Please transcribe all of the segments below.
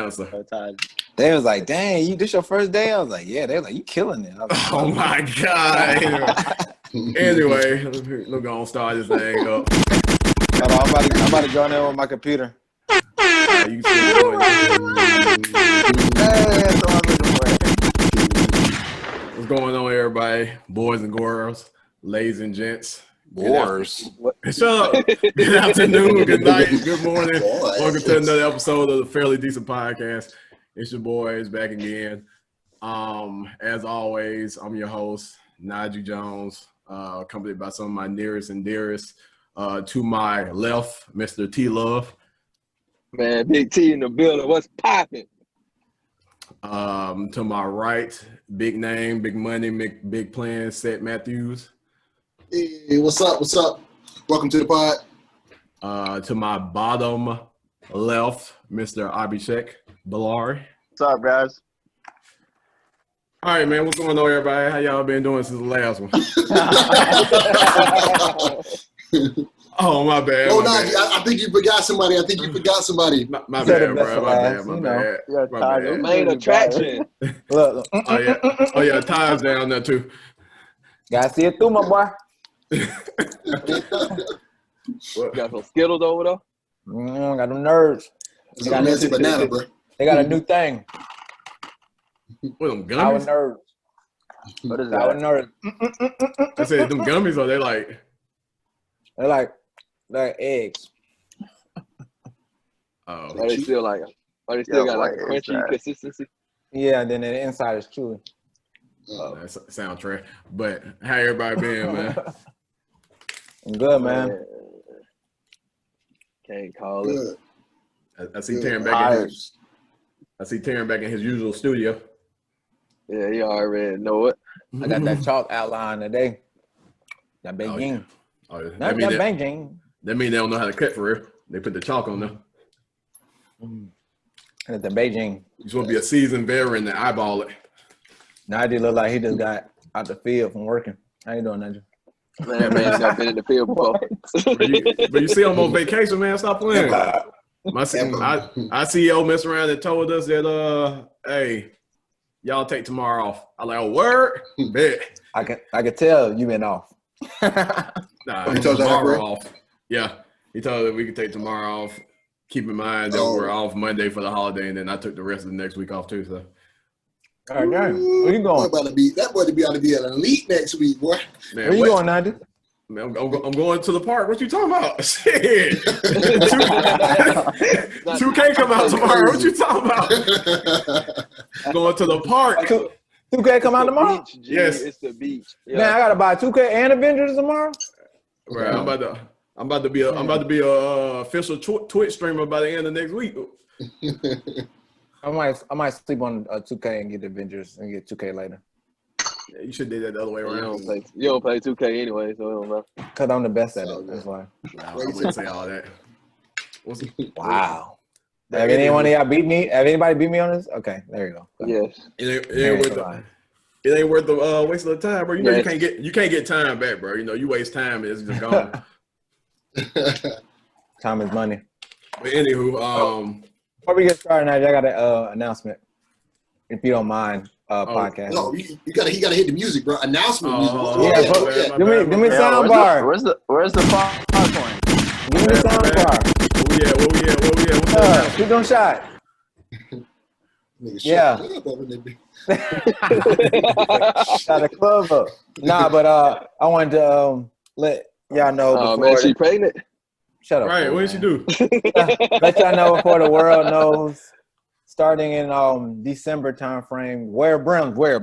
answer. They was like, dang, this your first day? I was like, yeah. They was like, you killing it. I was like, Oh my God. Anyway, let's go and start this thing up. hold on, I'm about to join in with my computer. You can still That's what I'm looking for. What's going on, everybody? Boys and girls, ladies and gents. Boars. Shut up. Good afternoon, good night, good morning. Welcome to another episode of the Fairly Decent Podcast. It's your boys back again. As always, I'm your host, Najee Jones, accompanied by some of my nearest and dearest. To my left, Mr. T Love. Man, Big T in the building. What's popping? To my right, big name, big money, big plans, Seth Matthews. Hey, what's up? What's up? Welcome to the pod. To my bottom left, Mr. Abhishek Bellari. What's up, guys? All right, man. What's going on, everybody? How y'all been doing since the last one? Oh, my bad. Oh, no, I think you forgot somebody. My bad, bro. My bad. My bad. Main attraction. Look. Oh, yeah. Ty's down there, too. Gotta see it through, my boy. Got some Skittles over there? Got them nerds. It's a messy banana, bro. They got a new thing. What, them gummies? Our nerds. What is Our that? nerds. I said them gummies, or they like? They're like eggs. Oh. They still got like a crunchy consistency? Yeah, and then the inside is chewy. That sounds trash. But how everybody been, man? I'm good, man. Can't call it. I see Taryn back in his usual studio. Yeah, you already know it. I got that chalk outline today. That Beijing. Oh, yeah. Not that Beijing. That means they don't know how to cut for real. They put the chalk on there. At the Beijing. You're supposed to be a seasoned veteran to eyeball it. Najee look like he just got out the field from working. How you doing, Najee? Man, I've been in the field before. but you see him on vacation, man. Stop playing. Our CEO messed around and told us that, hey, y'all take tomorrow off. I like, oh, word? Bet. I can tell you been off. Nah, he told tomorrow off. Yeah, he told us we could take tomorrow off. Keep in mind that we're off Monday for the holiday, and then I took the rest of the next week off too. So, all right, where you going? That boy to be an elite next week, boy. Man, where you going, Najee? Man, I'm going to the park. What you talking about? Shit. 2K come out tomorrow. What you talking about? Going to the park. 2K come out tomorrow? Beach, yes. It's the beach. Yeah. Man, I gotta buy 2K and Avengers tomorrow. Right, I'm about to be a official Twitch streamer by the end of next week. I might sleep on 2K and get Avengers and get 2K later. Yeah, you should do that the other way around. You don't play 2K anyway, so I don't know. Cause I'm the best at it. That's why. I wouldn't say all that. Wow. Have anyone of y'all beat me? Have anybody beat me on this? Okay, there you go. Yes. It ain't worth the waste of the time, bro. You know you can't get time back, bro. You know you waste time, it's just gone. Time is money. But anywho, before we get started, I got an announcement, if you don't mind. Podcast. No, he gotta hit the music, bro. Announcement music. Give me sound bar. Where's the PowerPoint? Give me the sound bar. Where we at? What's up? Shoot them shot. Yeah. Shot the club up. Nah, but I wanted to let y'all know. Oh man, she pregnant. Shut up. Right, what did she do? Let y'all know before the world knows. Starting in December timeframe, wear brims. We'll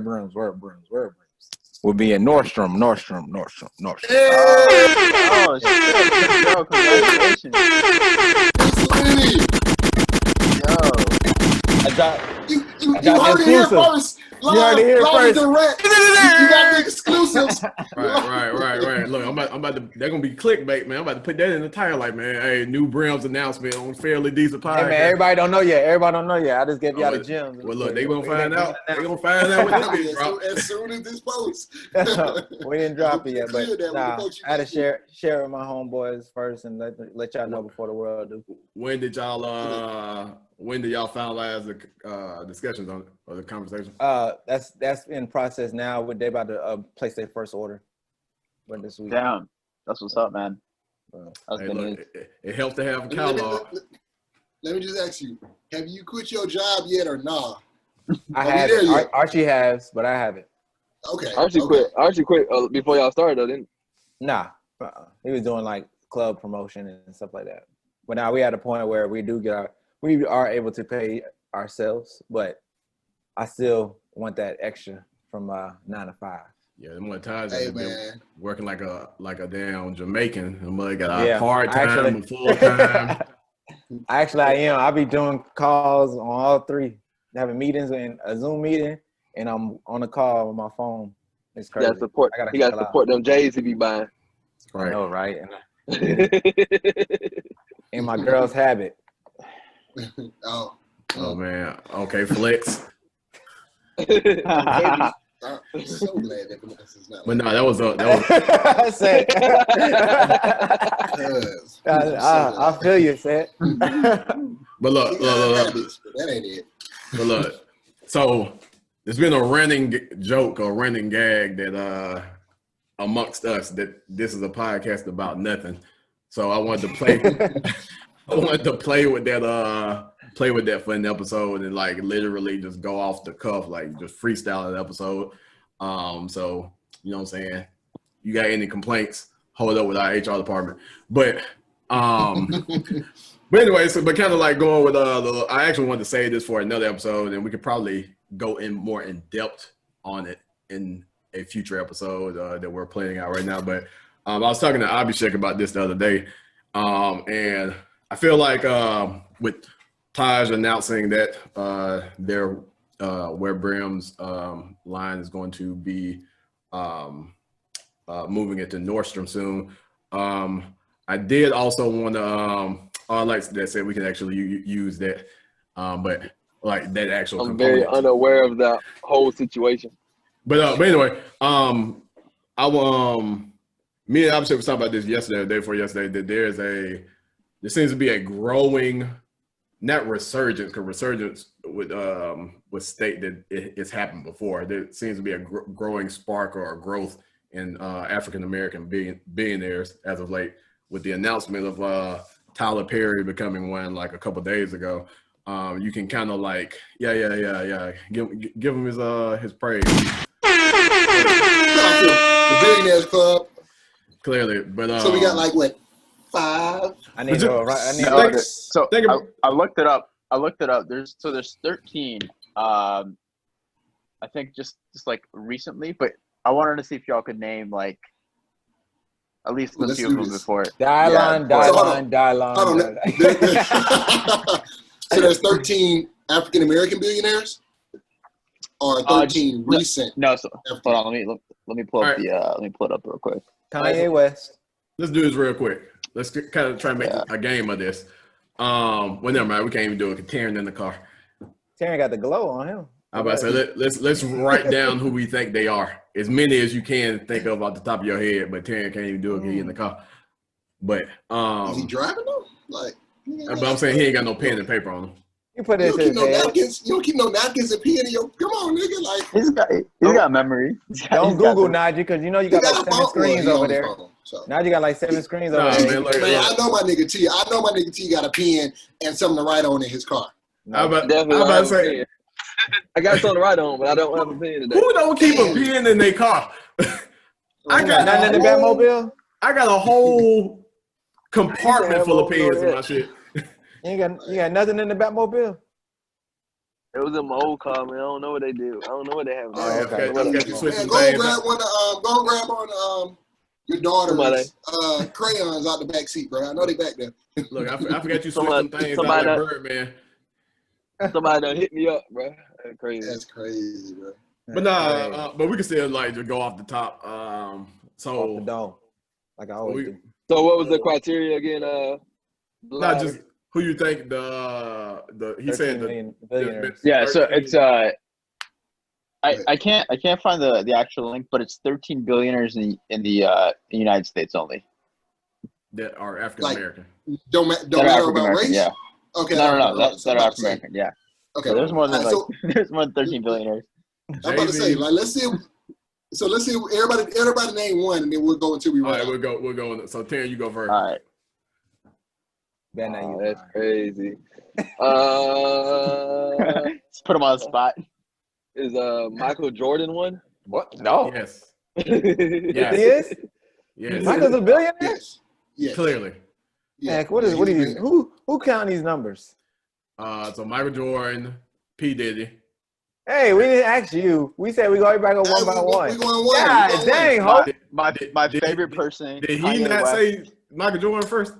be in Nordstrom. Hey! Oh, shit. Yo, congratulations. You heard it here first. You heard it here first. You got the exclusives. Right. Look, they're gonna be clickbait, man. I'm about to put that in the title, like, man, hey, new Brims announcement on Fairly Decent Podcast. Hey man, everybody don't know yet. I just gave y'all the gems. Well, look, they gonna find out. They gonna find out what this drop. As soon as this post. We didn't drop it yet, but I had to share with my homeboys first and let y'all know before the world do. When did y'all when did y'all finalize the discussions on it or the conversation? That's in process now. They about to place their first order. But this week. Damn, that's what's up, man. Hey, look, it helps to have a catalog. Let me just ask you: have you quit your job yet, or nah? I haven't. Archie has, but I haven't. Okay. Archie quit. Archie quit before y'all started, though, didn't? Nah, he was doing like club promotion and stuff like that. But now we at a point where we are able to pay ourselves, but I still want that extra from 9 to 5. Yeah, them more times Hey, I've been man. working like a damn Jamaican. The mother got a part I time and full time. Actually, I am. I be doing calls on all three, having meetings and a Zoom meeting, and I'm on a call on my phone. It's crazy. You got to support them J's he be buying. Right. I know, right? And my girl's habit. Oh Man. Okay, flex. I'm so glad that Vanessa is not. But no, that was I feel you, Seth. But look, that ain't it. But look, so there's been a running joke or running gag that amongst us that this is a podcast about nothing. So I wanted to play. I wanted to play with that for an episode and like literally just go off the cuff, like just freestyle an episode. So you know what I'm saying? You got any complaints, hold up with our HR department. But anyway, but kind of like going with I actually wanted to say this for another episode, and we could probably go more in depth on it in a future episode that we're planning out right now. But I was talking to Abhishek about this the other day, and I feel like with Taj announcing that their Wear Brim's line is going to be moving into Nordstrom soon. I did also want to, like that said, we can actually use that, but like that actual I'm component. very unaware of the whole situation. But anyway, me and Abhishek was talking about this yesterday, the day before yesterday, that there seems to be a growing, not resurgence, because resurgence would state that it's happened before. There seems to be a growing spark or a growth in African American billionaires as of late, with the announcement of Tyler Perry becoming one like a couple days ago. You can kind of like, give him his praise. The Billionaires Club. Clearly, but so we got like what, 5? I need to. I looked it up. There's 13. I think just like recently, but I wanted to see if y'all could name like at least a few of them before it. Dylon. So there's 13 African American billionaires, or 13 recent. No, so hold on. Let me pull up let me pull it up real quick. Kanye West. Let's do this real quick. Let's kind of try and make a game of this. Well, never mind. We can't even do it because Taryn in the car. Taryn got the glow on him. I'm about to say, let's write down who we think they are. As many as you can think of off the top of your head, but Taryn can't even do it because he's in the car. But is he driving though? Like, but I'm saying he ain't got no pen and paper on him. You put this in napkins. You don't keep no napkins and pen in your. Come on, nigga. Like he's got memory. Don't Google Najee, because you know you got like 7 screens over there. Now you got like 7 screens over there. Man, I know my nigga T. I know my nigga T got a pen and something to write on in his car. I'm about to say. I got something to write on, but I don't have a pen today. Who don't keep a pen in their car? I got nothing in the Batmobile. I got a whole compartment full of pens in my shit. You got nothing in the Batmobile? It was in my old car, man. I don't know what they do. I don't know what they have. Oh, okay. Go grab one. Go grab on your daughter's crayons out the back seat, bro. I know they back there. Look, I forgot you switched some things out like Birdman. Somebody done hit me up, bro. That's crazy. That's crazy, bro. But but we can still like just go off the top. So off the dome, like I always do. So what was the criteria again? Not just who you think he said billionaires. Yeah, so it's I can't find the actual link, but it's 13 billionaires in the United States only that are African American. Don't matter about race. Yeah. Okay. No. That's African American. Yeah. Okay. So there's more than there's more than 13 billionaires. I'm about to say, like, let's see. So let's see. Everybody name one, and then we'll go until we run. All right, we'll go. So Terry, you go first. All right. That's crazy. Let's put him on the spot. Is Michael Jordan one? What? No. Yes. Yes. He is? Yes. Michael's a billionaire? Yes. Clearly. Yeah. Heck, what do you do? Who counting these numbers? So Michael Jordan, P. Diddy. Hey, we didn't ask you. We said we go back on one by one. We going one. God dang, Hope. My favorite person. Did he not say Michael Jordan first?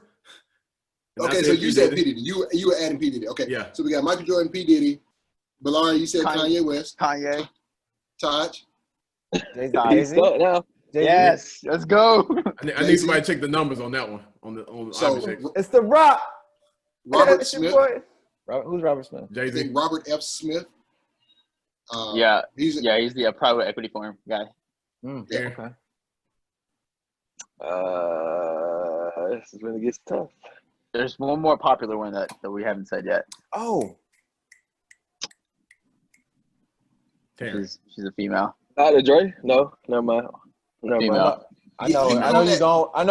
Okay, so you said P. Diddy. You were adding P. Diddy. Okay. Yeah. So we got Michael Jordan, P. Diddy. Balari, you said Kanye West. Kanye. Taj. Jay-Z. Now. Yes, let's go. I need somebody to check the numbers on that one. So it's The Rock. Robert Smith. Who's Robert Smith? I Jay-Z. think Robert F. Smith. He's the private equity firm guy. Yeah. Okay. This is when it gets tough. There's one more popular one that we haven't said yet. Oh. She's a female. Not a Dre? No, never mind. Female. I know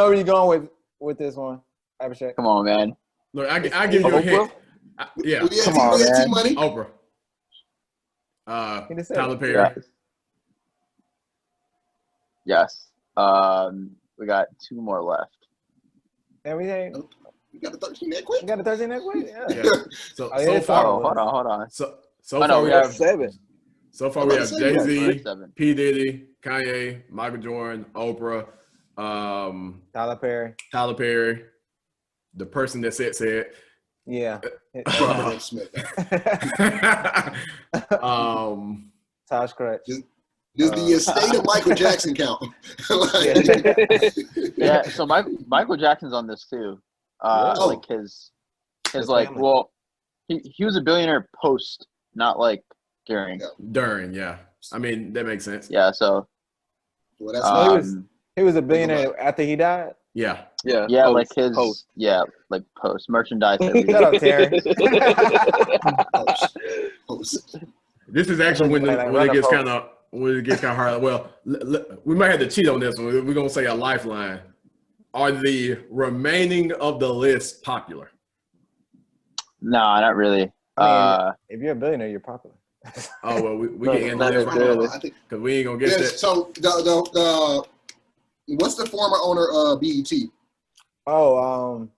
where you're going with this one. Abhishek. Come on, man. Look, I give you a hint. Yeah. Come on, man. Money. Oprah. Tyler Perry. Yes. We got two more left. Everything. You got a 13 that quick? You got a 13 that quick? Yeah. So far, hold on. So far we have 7. So far we have Jay-Z, 7. P. Diddy, Kanye, Michael Jordan, Oprah, Tyler Perry, the person that said. Yeah. Robert F. Smith. Taj Crutch. Does the estate of Michael Jackson count? Yeah, so Michael Jackson's on this too. Like his like, well, he was a billionaire post, not like during. During, yeah. I mean, that makes sense. Yeah, so. Well, that's he was a billionaire after he died? Yeah. Yeah, post, like his post. Yeah, like post merchandise. Shut up, Terry. post. This is actually when it gets kind of hard. Well, we might have to cheat on this one. We're gonna say a lifeline. Are the remaining of the list popular? No, not really. I mean, if you're a billionaire, you're popular. Oh well, we can end this because we ain't gonna get that. So the what's the former owner of BET? Oh,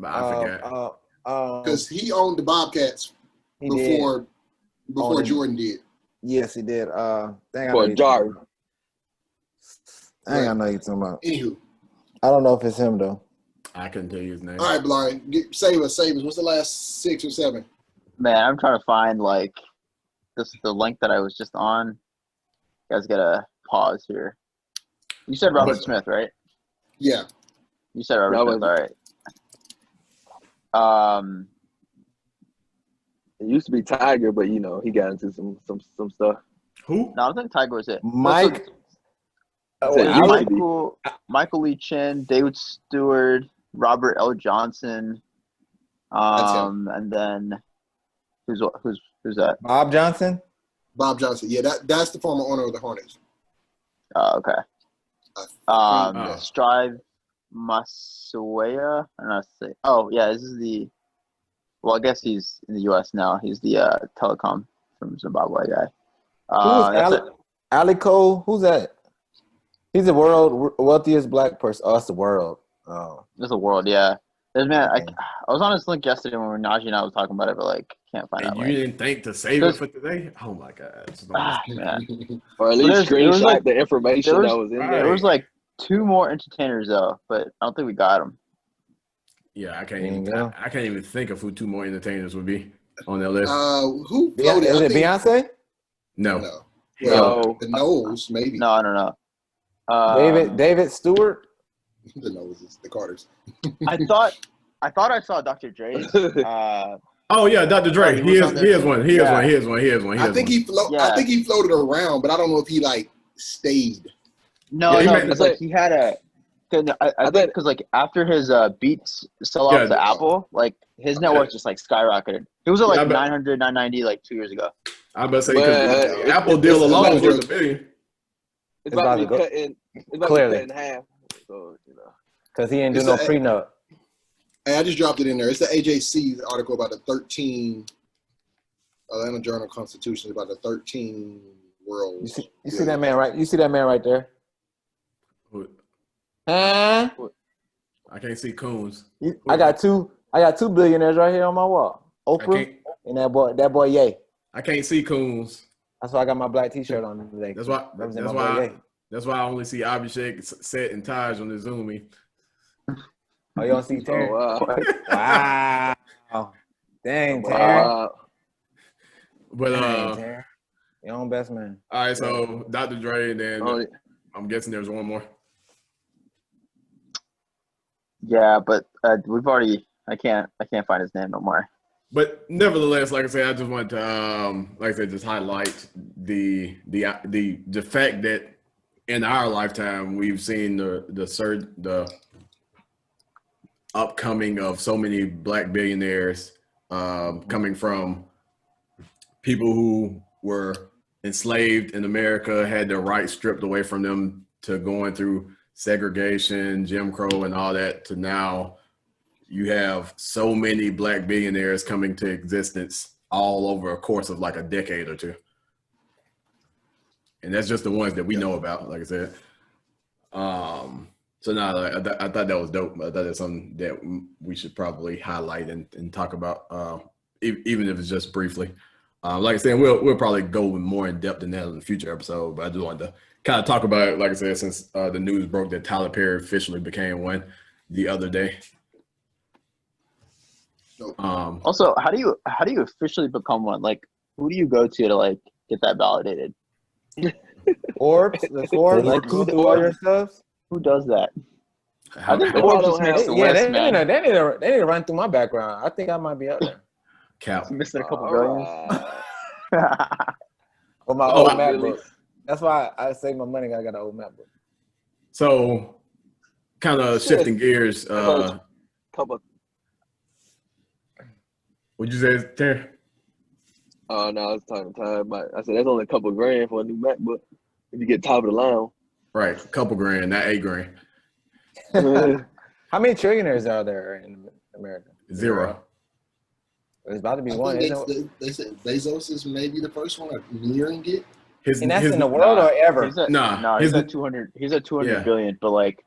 I forgot. Because he owned the Bobcats before Jordan did. Yes, he did. For Jar. I know you're talking about. Anywho, I don't know if it's him though. I couldn't tell you his name. All right, Blari, save us. What's the last 6 or 7? Man, I'm trying to find like the link that I was just on. You guys gotta pause here. You said Robert Smith, right? Yeah. You said Robert Smith, all right. It used to be Tiger, but he got into some stuff. Who? No, I don't think Tiger was it. Mike. Michael Lee Chin, David Stewart, Robert L. Johnson, and then who's that? Bob Johnson. Bob Johnson. Yeah, that's the former owner of the Hornets. Oh, okay. Strive Masuea. I don't know how to say. Oh, yeah, this is the. Well, I guess he's in the U.S. now. He's the telecom from Zimbabwe guy. Who's Alico? Who's that? He's the world wealthiest black person. Oh, that's the world. Oh, that's the world. Yeah. I was on this link yesterday when Najee and I was talking about it, but like can't find it. You didn't think to save it for today? Oh my god! Man. Or at least screenshot the information that was in there. There was like 2 more entertainers though, but I don't think we got them. Yeah, I can't even think of who 2 more entertainers would be on that list. Who floated? Is it Beyonce? No. Well, the Knowles, maybe. No, I don't know. David Stewart. The Knowles, the Carters. I thought I saw Dr. Dre. Oh yeah, Dr. Dre. He is one. I think he floated around, but I don't know if he like stayed. No, because like he had a I think because like after his Beats sell off to Apple, like his net worth just like skyrocketed. It was at like 900, 990 like 2 years ago. I better say because Apple deal alone was worth $1 billion. It's about to be cut in. It's about to be cut in half. So because he didn't do no prenup. Hey, I just dropped it in there. It's the AJC article about the 13 Atlanta Journal-Constitution about the 13 worlds. You see that man right? You see that man right there? What? Huh? I can't see Coons. I got two billionaires right here on my wall. Oprah and that boy Ye. I can't see Coons. That's why I got my black T-shirt on today. That's why I only see Abhishek set and Taj on the Zoomie. Oh, you don't see Terry? Oh, Wow. Dang, Terry. But Terry. Your own best man. All right, so Dr. Dre, and then I'm guessing there's one more. Yeah, but we've already. I can't find his name no more. But nevertheless, like I said, I just wanted to, just highlight the fact that in our lifetime we've seen the upcoming of so many black billionaires coming from people who were enslaved in America, had their rights stripped away from them, to going through segregation, Jim Crow, and all that, to now you have so many black billionaires coming to existence all over a course of like a decade or two. And that's just the ones that we know about, like I said. So now I thought that was dope. I thought that's something that we should probably highlight and talk about, even if it's just briefly. Like I said, we'll probably go more in depth in that in the future episode, but I just wanted to kind of talk about it, like I said, since the news broke that Tyler Perry officially became one the other day. Also, how do you officially become one? Like, who do you go to like get that validated? Orbs, like who does that? I think Orbs just makes the list, man. They need to run through my background. I think I might be up there. Cap. Missing a couple billions. Or my old MacBook. That's why I save my money. I got an old MacBook. So, kind of shifting gears. What'd you say, Terry? Oh no, it's time. I said that's only a couple grand for a new MacBook. If you get top of the line. Right, a couple grand, not $8 grand. How many trillionaires are there in America? 0. There's about to be one. They said Bezos is maybe the first one nearing it. And that's in the world or ever? He's at 200. He's at 200 billion, but like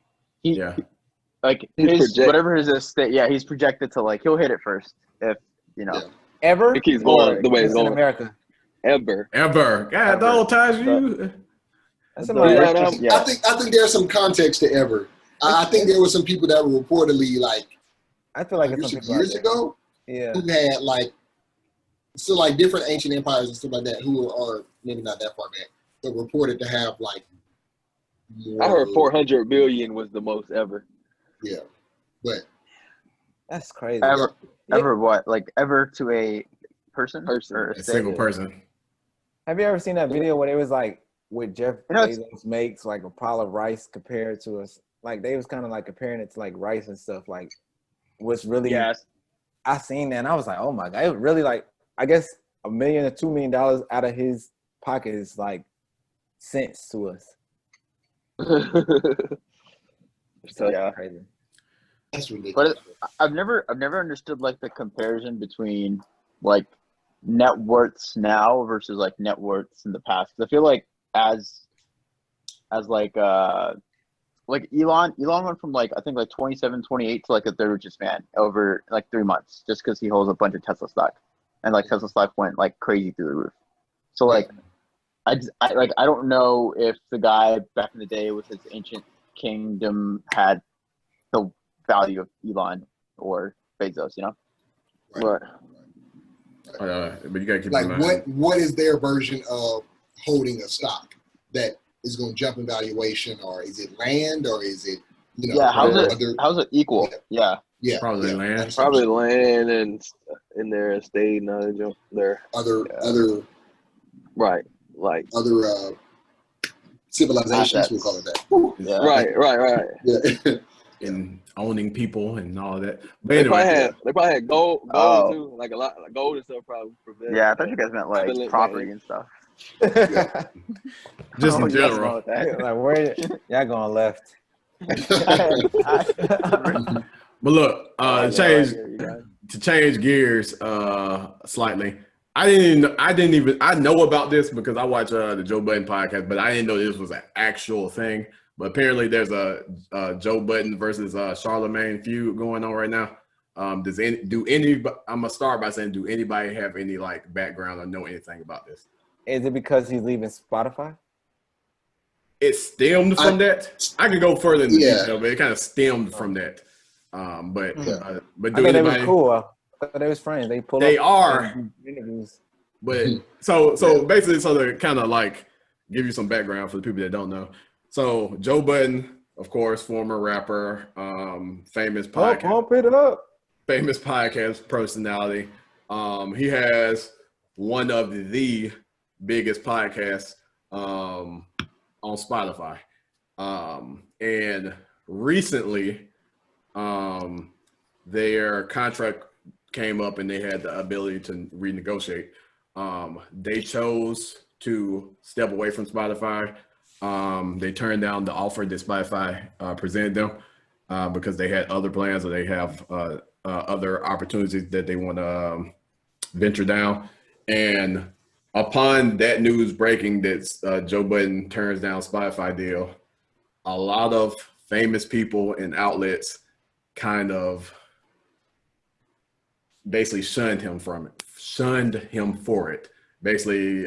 whatever his estate. Yeah, he's projected to like he'll hit it first if ever. It keeps going the way it's going. In America. Ever. God, the old times you. That's I think there's some context to ever. I think there were some people that were reportedly like. I feel like it's years ago. Yeah. Who had like different ancient empires and stuff like that, who are maybe not that far back, but reported to have like more. I heard 400 billion was the most ever. Yeah, but that's crazy. Ever what? Like ever to a person or a single person? Have you ever seen that video where it was like what Jeff Bezos makes like a pile of rice compared to us? Like they was kind of like comparing it to like rice and stuff. Like what's really? Yes. I seen that and I was like, oh my God, it really like, I guess $1 million or $2 million out of his pocket is like cents to us. So yeah, crazy. That's ridiculous. But I've never understood like the comparison between like net worths now versus like net worths in the past. I feel like as Elon went from like I think like 27, 28 to like the third richest man over like 3 months just because he holds a bunch of Tesla stock, and like Tesla stock went like crazy through the roof. So like I don't know if the guy back in the day with his ancient kingdom had the value of Elon or Bezos, Right. But you gotta keep like in mind. what is their version of holding a stock that is going to jump in valuation, or is it land, or is it how's it equal? Yeah. Probably land. Probably land and in their estate and other other right, like other civilizations, we'll call it that. Yeah. Right. Yeah. And owning people and all that. But They anyway, probably had gold Oh. too, like a lot like gold and stuff probably. Yeah, I thought you guys meant like Philip, property and stuff. just Oh, in you guys general. know that. Like where y'all going left? But look, I to change gears slightly. I know about this because I watch the Joe Budden podcast, but I didn't know this was an actual thing. But apparently there's a Joe Budden versus Charlemagne feud going on right now. I'm gonna start by saying, do anybody have any like background or know anything about this? Is it because he's leaving Spotify? It stemmed from that. I could go further in the detail, but it kind of stemmed from that. But do I thought anybody? they was cool. I thought they was friends. They are. But so basically, so to kind of like give you some background for the people that don't know. So Joe Budden, of course, former rapper, famous podcast, pump it up. famous podcast personality. He has one of the biggest podcasts on Spotify. And recently, their contract came up and they had the ability to renegotiate. They chose to step away from Spotify. They turned down the offer that Spotify presented them because they had other plans or they have other opportunities that they want to venture down. And upon that news breaking that Joe Budden turns down Spotify deal, a lot of famous people and outlets kind of basically shunned him for it. Basically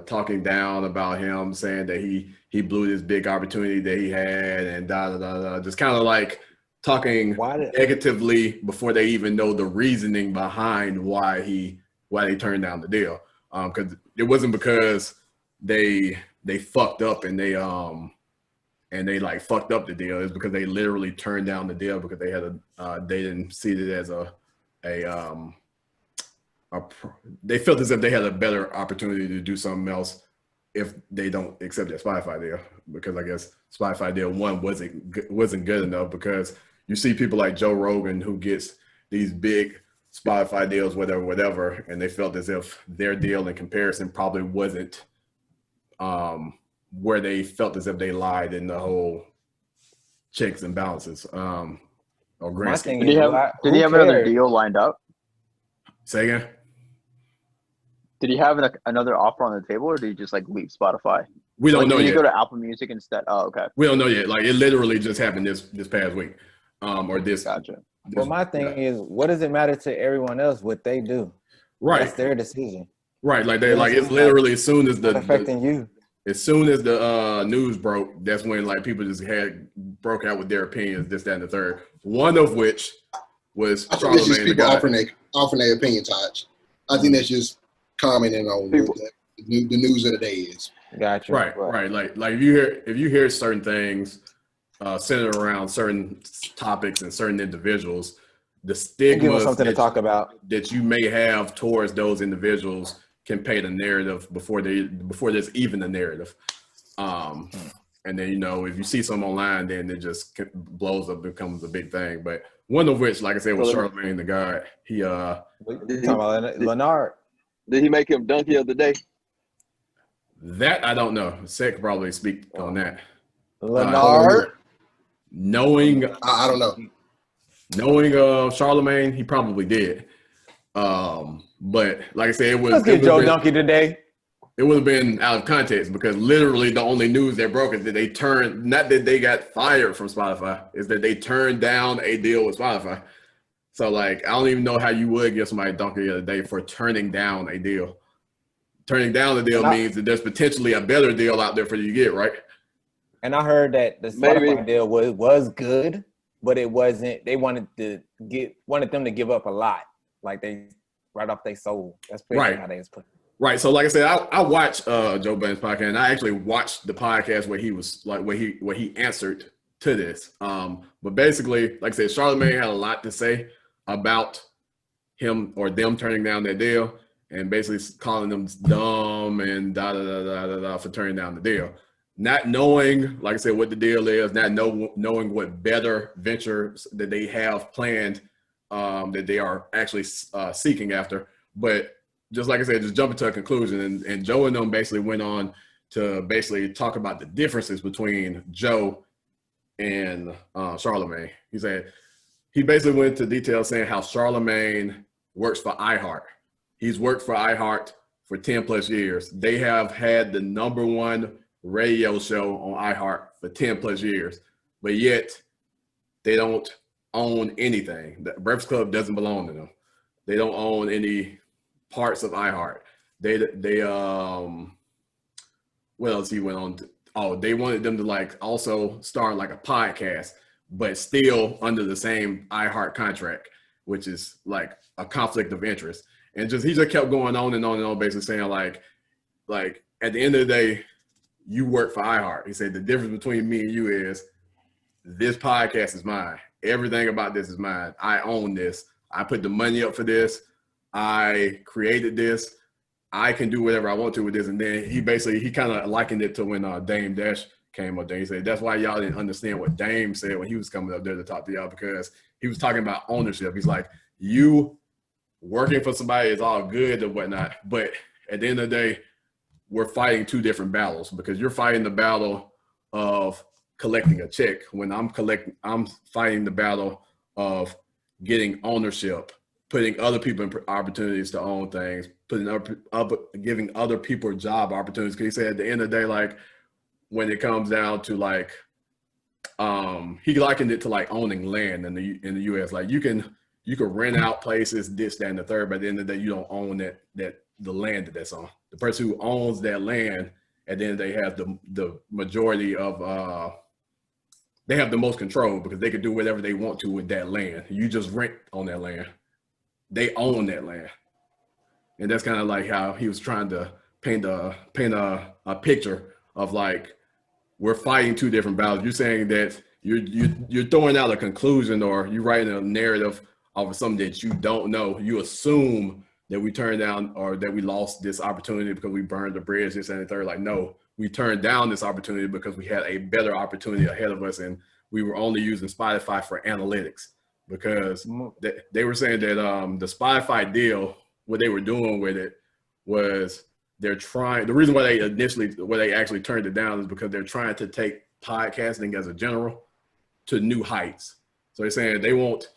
talking down about him, saying that he blew this big opportunity that he had and just kind of like talking negatively before they even know the reasoning behind why they turned down the deal. Because it wasn't because they fucked up and they like fucked up the deal. It's because they literally turned down the deal because they had they didn't see it as they felt as if they had a better opportunity to do something else if they don't accept that Spotify deal, because I guess Spotify deal one wasn't good enough, because you see people like Joe Rogan who gets these big Spotify deals, whatever, and they felt as if their deal in comparison probably wasn't where they felt as if they lied in the whole checks and balances. Or My thing did he have another deal lined up? Say again? Did he have another offer on the table, or did he just like leave Spotify? We don't know yet. Did he go to Apple Music instead? Oh, okay. We don't know yet. Like, it literally just happened this past week, or this. Gotcha. Well, my thing is, what does it matter to everyone else what they do? Right. That's their decision. Right. Like it's literally as soon as affecting you. As soon as the news broke, that's when like people just broke out with their opinions, this, that, and the third. One of which was I think it's just people offering their opinion, Taj. I think that's just commenting on what the news of the day is. Gotcha. Right. Like if you hear certain things centered around certain topics and certain individuals, the stigma something to talk about that you may have towards those individuals can paint a narrative before there's even a narrative. And then, if you see some online, then it just blows up, becomes a big thing. But one of which, like I said, was Charlemagne the God. He talking about Leonard. Did he make him donkey of the day? That I don't know. Seth probably speak on that. Leonard. Knowing I don't know. Knowing Charlemagne, he probably did. But like I said, Let's get Joe Donkey today. It would have been out of context, because literally the only news that broke is that they not that they got fired from Spotify, is that they turned down a deal with Spotify. So like, I don't even know how you would give somebody donkey of the day for turning down a deal. Turning down the deal means that there's potentially a better deal out there for you to get, right? And I heard that the Spotify deal was good, but it wasn't. They wanted them to give up a lot, like they right off they soul. That's pretty how they was put. Right. So like I said, I watched Joe Budden's podcast, and I actually watched the podcast where he was like where he answered to this. But basically, like I said, Charlemagne had a lot to say about him or them turning down that deal, and basically calling them dumb and for turning down the deal. not knowing, like I said, what the deal is, not knowing what better ventures that they have planned, that they are actually seeking after. But just like I said, just jumping to a conclusion, and Joe and them basically went on to basically talk about the differences between Joe and Charlemagne. He said he basically went into detail saying how Charlemagne works for iHeart. He's worked for iHeart for 10 plus years. They have had the #1 radio show on iHeart for 10 plus years, but yet they don't own anything. The Breakfast Club doesn't belong to them. They don't own any parts of iHeart. They what else he went on to, they wanted them to like also start like a podcast, but still under the same iHeart contract, which is like a conflict of interest. And he just kept going on and on and on, basically saying like at the end of the day, you work for iHeart. He said the difference between me and you is this podcast is mine. Everything about this is mine. I own this. I put the money up for this. I created this. I can do whatever I want to with this. And then he kind of likened it to when Dame Dash came up there. He said, that's why y'all didn't understand what Dame said when he was coming up there to talk to y'all, because he was talking about ownership. He's like, you working for somebody is all good and whatnot, but at the end of the day, we're fighting two different battles, because you're fighting the battle of collecting a check when I'm fighting the battle of getting ownership, putting other people in opportunities to own things, giving other people job opportunities. Because he said at the end of the day, like when it comes down to like, he likened it to like owning land in the U.S. Like you can rent out places, this, that, and the third, but at the end of the day, you don't own the land that's on. The person who owns that land, at the end of the day, has the majority of they have the most control, because they can do whatever they want to with that land. You just rent on that land. They own that land. And that's kind of like how he was trying to paint a picture of like, we're fighting two different battles. You're saying that you're throwing out a conclusion, or you're writing a narrative of something that you don't know. You assume that we turned down, or that we lost this opportunity because we burned the bridge, this and the third. Like, no, we turned down this opportunity because we had a better opportunity ahead of us, and we were only using Spotify for analytics, because they were saying that the Spotify deal, what they were doing with it was the reason why they actually turned it down is because they're trying to take podcasting as a general to new heights. So they're saying they want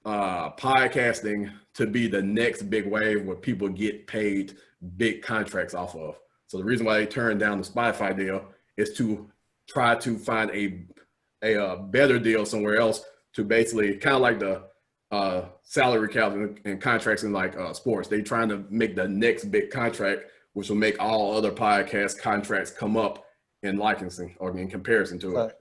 podcasting to be the next big wave where people get paid big contracts off of. So the reason why they turned down the Spotify deal is to try to find a better deal somewhere else, to basically kind of like the salary caps and contracts in like sports. They trying to make the next big contract, which will make all other podcast contracts come up in licensing or in comparison to it.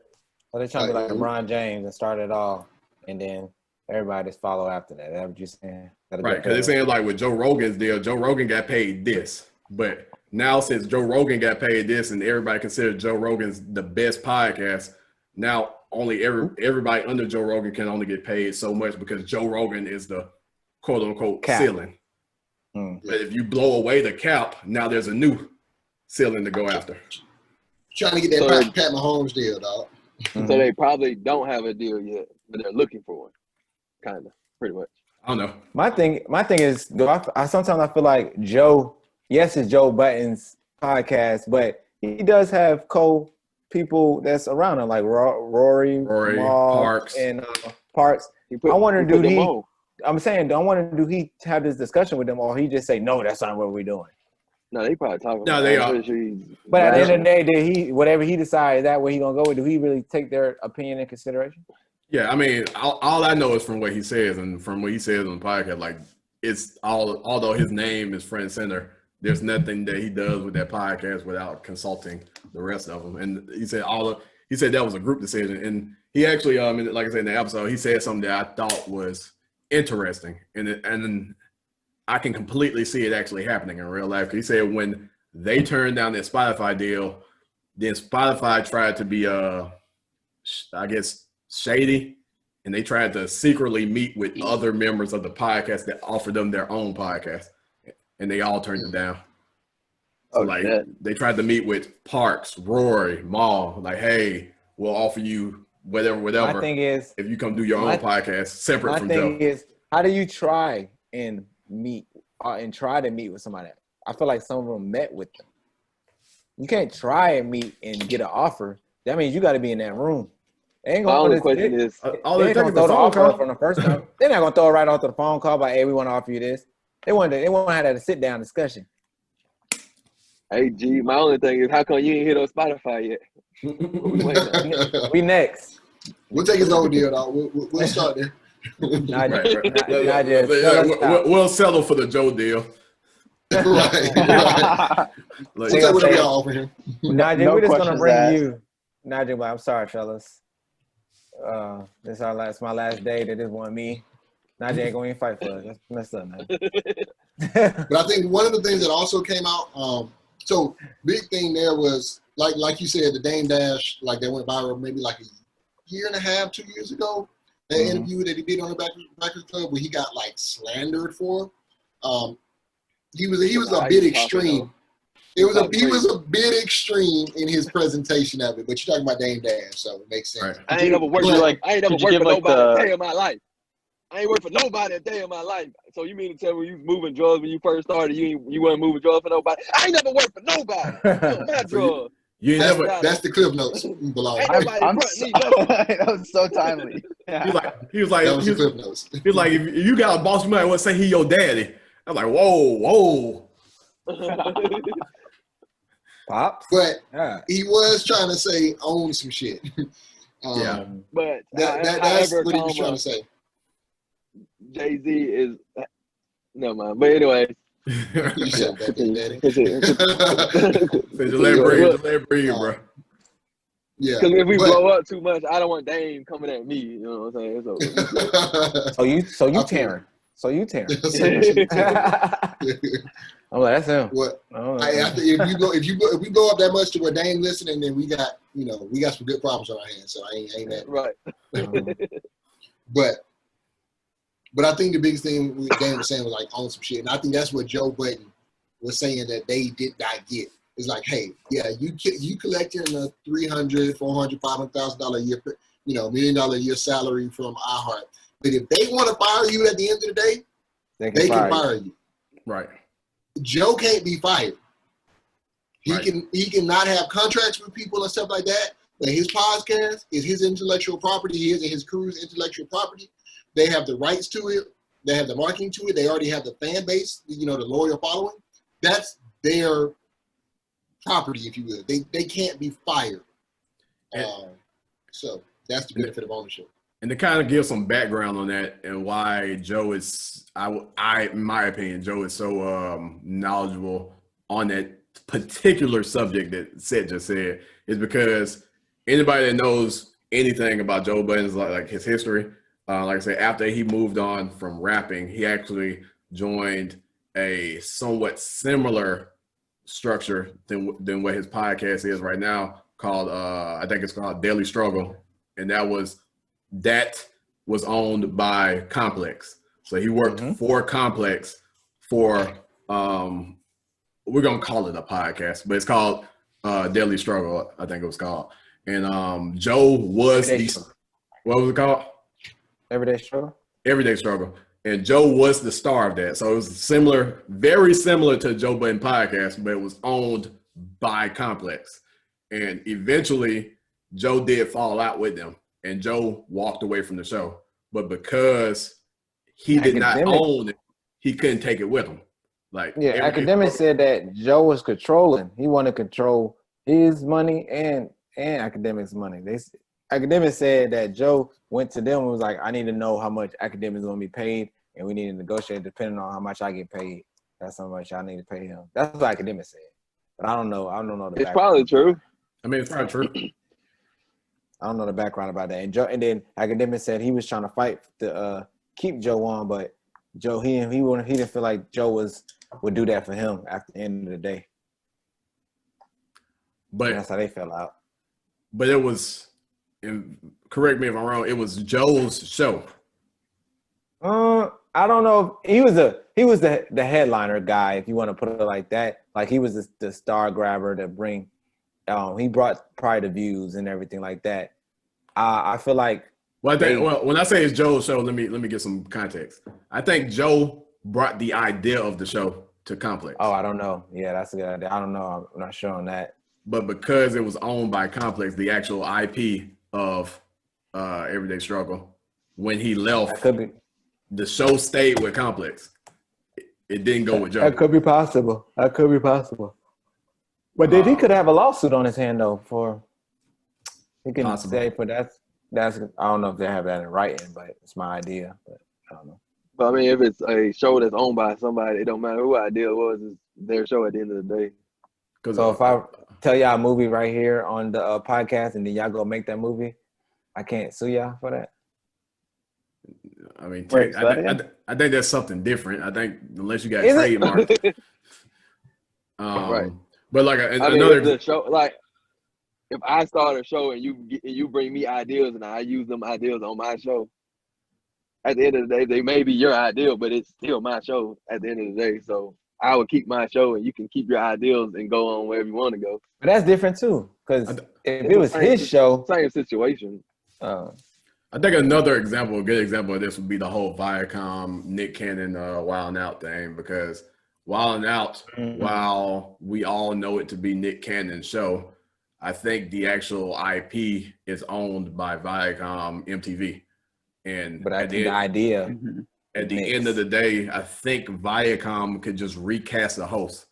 So they're trying to be like LeBron James and start it all, and then everybody just follow after that. That's what you're saying? Right, because they're saying like with Joe Rogan's deal, Joe Rogan got paid this, but now since Joe Rogan got paid this and everybody considered Joe Rogan's the best podcast, now only everybody under Joe Rogan can only get paid so much, because Joe Rogan is the quote unquote cap ceiling. But if you blow away the cap, now there's a new ceiling to go after. Trying to get that Pat Mahomes deal, dog. So they probably don't have a deal yet, but they're looking for one. Kind of, pretty much. I don't know. My thing is, I sometimes feel like Joe, yes, it's Joe Budden's podcast, but he does have people that's around him, like Rory Parks, and Parks. I wonder, do he have this discussion with them, or he just say, no, that's not what we're doing? No, they probably talking. No, they are. But at the end of the day, did he, whatever he decides, is that where he gonna go with? Do he really take their opinion in consideration? Yeah, I mean, all I know is from what he says, and from what he says on the podcast, like it's although his name is front and center, there's nothing that he does with that podcast without consulting the rest of them. And he said that was a group decision. And he actually, like I said in the episode, he said something that I thought was interesting, and I can completely see it actually happening in real life. He said when they turned down that Spotify deal, then Spotify tried to be, I guess, shady, and they tried to secretly meet with other members of the podcast that offered them their own podcast, and they all turned it down. So they tried to meet with Parks, Rory, Maul, like, hey, we'll offer you whatever. My thing is, if you come do your own podcast separate from Joe. My thing is, how do you try and meet and try to meet with somebody? I feel like some of them met with them. You can't try and meet and get an offer. That means you got to be in that room. They ain't gonna. My only question is, they ain't gonna throw the offer from the first time. They're not gonna throw it right off the phone call. By, hey, we want to offer you this. They want to have that sit down discussion. Hey, G, my only thing is, how come you ain't hit on Spotify yet? We next. We'll take his own deal, dog. We'll start there. We'll settle for the Joe deal. right. We'll take whatever y'all offer him. Najee, we're just gonna bring you. Najee, I'm sorry, fellas. This is my last day. They just want me. Najee ain't going to fight for us. That's messed up, man. But I think one of the things that also came out, so big thing there was like you said, the Dame Dash, like they went viral maybe like a year and a half, 2 years ago. That interview that he did on the Breakfast Club where he got like slandered for. He was a bit extreme. He was a bit extreme in his presentation of it, but you're talking about Dame Dash, so it makes sense. Right. I ain't never worked for nobody a day in my life. I ain't worked for nobody a day in my life. So you mean to tell me you was moving drugs when you first started? You weren't moving drugs for nobody? I ain't never worked for nobody. My drugs. That's the clip notes. That was so timely. Yeah. He was like, that was the clip notes. He was like, if you got a boss, you might want to say he your daddy. I was like, whoa. Pops. But he was trying to say own some shit. But that's what he was trying to say. Jay-Z is never mind. But anyway. You said that, daddy. Let breathe, bro. Yeah. Because if we blow up too much, I don't want Dame coming at me. You know what I'm saying? So you tearing. I'm like, that's him. What? If we go up that much to where Dame listening, then we got some good problems on our hands. So I ain't mad. Right. But I think the biggest thing Dame was saying was like own some shit, and I think that's what Joe Budden was saying that they did not get. It's like, hey, yeah, you collecting a $300,000, $400,000, $500,000 a year, $1 million a year salary from iHeart. But if they want to fire you at the end of the day, they can fire you. Right. Joe can't be fired. He can not have contracts with people and stuff like that. But his podcast is his intellectual property. He is his crew's intellectual property. They have the rights to it. They have the marketing to it. They already have the fan base, the loyal following. That's their property, if you will. They can't be fired. So that's the benefit of ownership. And to kind of give some background on that and why Joe is, in my opinion, Joe is so knowledgeable on that particular subject that Seth just said, is because anybody that knows anything about Joe Budden's like his history, like I said, after he moved on from rapping, he actually joined a somewhat similar structure than what his podcast is right now, called I think it's called Daily Struggle, and that was owned by Complex. So he worked for Complex for we're gonna call it a podcast, but it's called Daily Struggle, I think it was called. And Joe was what was it called? Everyday Struggle. Everyday Struggle. And Joe was the star of that. So it was similar, very similar to Joe Budden podcast, but it was owned by Complex. And eventually Joe did fall out with them, and Joe walked away from the show. But because he did not own it, he couldn't take it with him. Academics said that Joe was controlling. He wanted to control his money and Academics' money. Academics said that Joe went to them and was like, I need to know how much Academics going to be paid, and we need to negotiate depending on how much I get paid. That's how much I need to pay him. That's what Academics said. But I don't know. It's probably true. I mean, it's probably true. I don't know the background about that. And then Academics said he was trying to fight to keep Joe on, but Joe he didn't feel like Joe would do that for him after the end of the day. But and that's how they fell out. But it was, and correct me if I'm wrong, it was Joe's show. I I don't know if he was the headliner guy, if you want to put it like that. Like he was the star grabber to bring. He brought probably the views and everything like that. I feel like. Well, when I say it's Joe's show, let me get some context. I think Joe brought the idea of the show to Complex. Oh, I don't know. Yeah, that's a good idea. I don't know. I'm not sure on that. But because it was owned by Complex, the actual IP of Everyday Struggle, when he left, the show stayed with Complex. It didn't go with Joe. That could be possible. But he could have a lawsuit on his hand though. He can say, but that's I don't know if they have that in writing, but it's my idea. But I don't know. But I mean, if it's a show that's owned by somebody, it don't matter who idea it was. It's their show at the end of the day. So if I tell y'all a movie right here on the podcast, and then y'all go make that movie, I can't sue y'all for that. I mean, I think that's something different. I think unless you got trademark. Right. But like another show, like if I start a show and you bring me ideas and I use them ideas on my show, at the end of the day, they may be your idea, but it's still my show at the end of the day. So I would keep my show and you can keep your ideas and go on wherever you want to go. But that's different too, because if it was his show, same situation. I think another example, a good example of this would be the whole Viacom Nick Cannon Wild 'N Out thing, because Wild 'N Out, while we all know it to be Nick Cannon's show, I think the actual IP is owned by Viacom MTV. But I think the idea. At the end of the day, I think Viacom could just recast the host.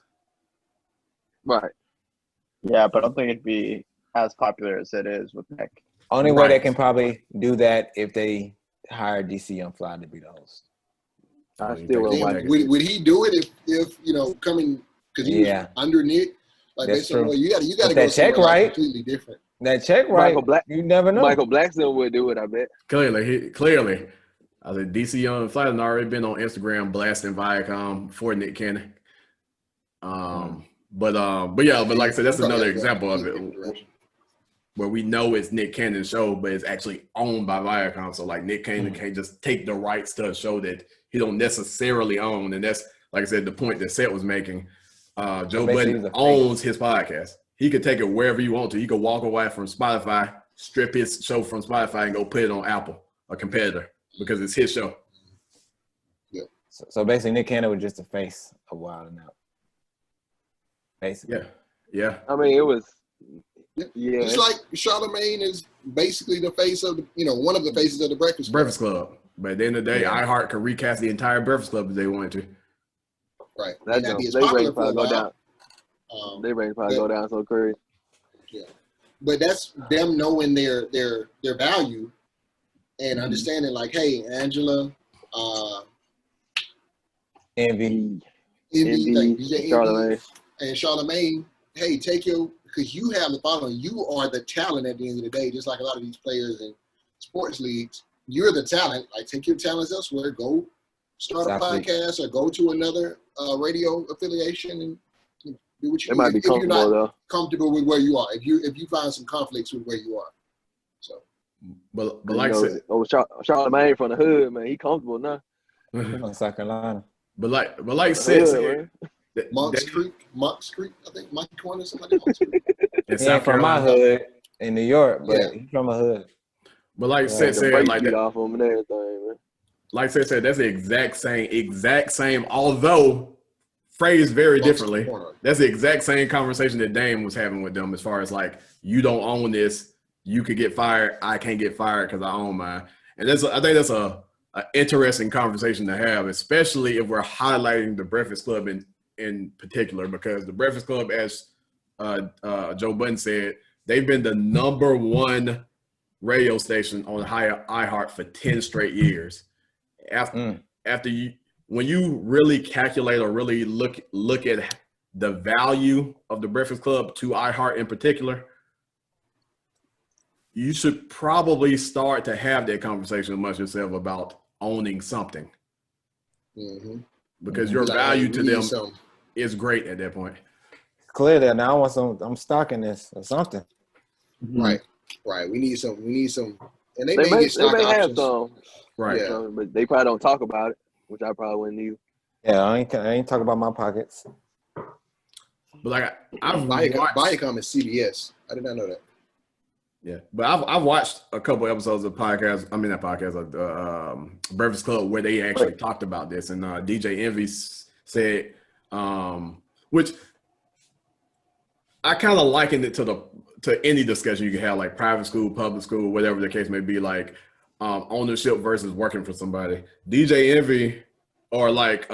Right. Yeah, but I don't think it'd be as popular as it is with Nick. Only way they can probably do that if they hire DC Young Fly to be the host. I still would he do it if coming because he was under Nick? Like that's true. You got to go that check right, completely different. That check right. You never know. Michael Blackson would do it. I bet. Clearly. I think DC Young Fly has already been on Instagram blasting Viacom for Nick Cannon. But like I said, that's another example of it where we know it's Nick Cannon's show, but it's actually owned by Viacom. So like Nick Cannon can't just take the rights to a show that he don't necessarily own. And that's, like I said, the point that Seth was making. Joe Budden owns his podcast. He could take it wherever you want to. He could walk away from Spotify, strip his show from Spotify, and go put it on Apple, a competitor, because it's his show. Yeah. So basically, Nick Cannon was just the face of Wild 'N Out. Basically. Yeah. I mean, it was. Yeah. It's like Charlamagne is basically the face of one of the faces of the Breakfast Club. But at the end of the day, iHeart could recast the entire Breakfast Club if they wanted to. Right. They probably go down. They probably go down so crazy. Yeah. But that's them knowing their value and understanding like, hey, Angela, Envy, Charlamagne. And Charlamagne, hey, because you have the following. You are the talent at the end of the day, just like a lot of these players in sports leagues. You're the talent. Like, take your talents elsewhere. Go start a podcast or go to another radio affiliation and do what you do. Might be comfortable, if you're not though. comfortable with where you are. If you find some conflicts with where you are. So, but like I said, Charlamagne from the hood, man, he comfortable now. from South Carolina. But like said, Monks Creek, I think Mike Corner, somebody else. He ain't from my hood in New York, but he's from a hood. But like Seth said, like that, off him and everything, man. Like Seth said, that's the exact same, although phrased very differently. That's the exact same conversation that Dame was having with them as far as like, you don't own this, you could get fired, I can't get fired because I own mine. And I think that's a interesting conversation to have, especially if we're highlighting the Breakfast Club in particular, because the Breakfast Club, as Joe Budden said, they've been the number one radio station on iHeart for 10 straight years. When you really calculate or really look at the value of the Breakfast Club to iHeart in particular, you should probably start to have that conversation amongst yourself about owning something. Because your value to them is great at that point. Clearly, now I'm stocking this or something. Right. We need some, and they may get stock have options. some, right? But they probably don't talk about it. which I probably wouldn't either. Yeah, I ain't talking about my pockets. But like I've Viacom is CBS. I did not know that. Yeah, but I've watched a couple episodes of podcasts. I mean, not podcasts, of Breakfast Club where they actually talked about this, and DJ Envy said, which I kind of likened it to any discussion you can have, like private school, public school, whatever the case may be, like ownership versus working for somebody. DJ Envy, or like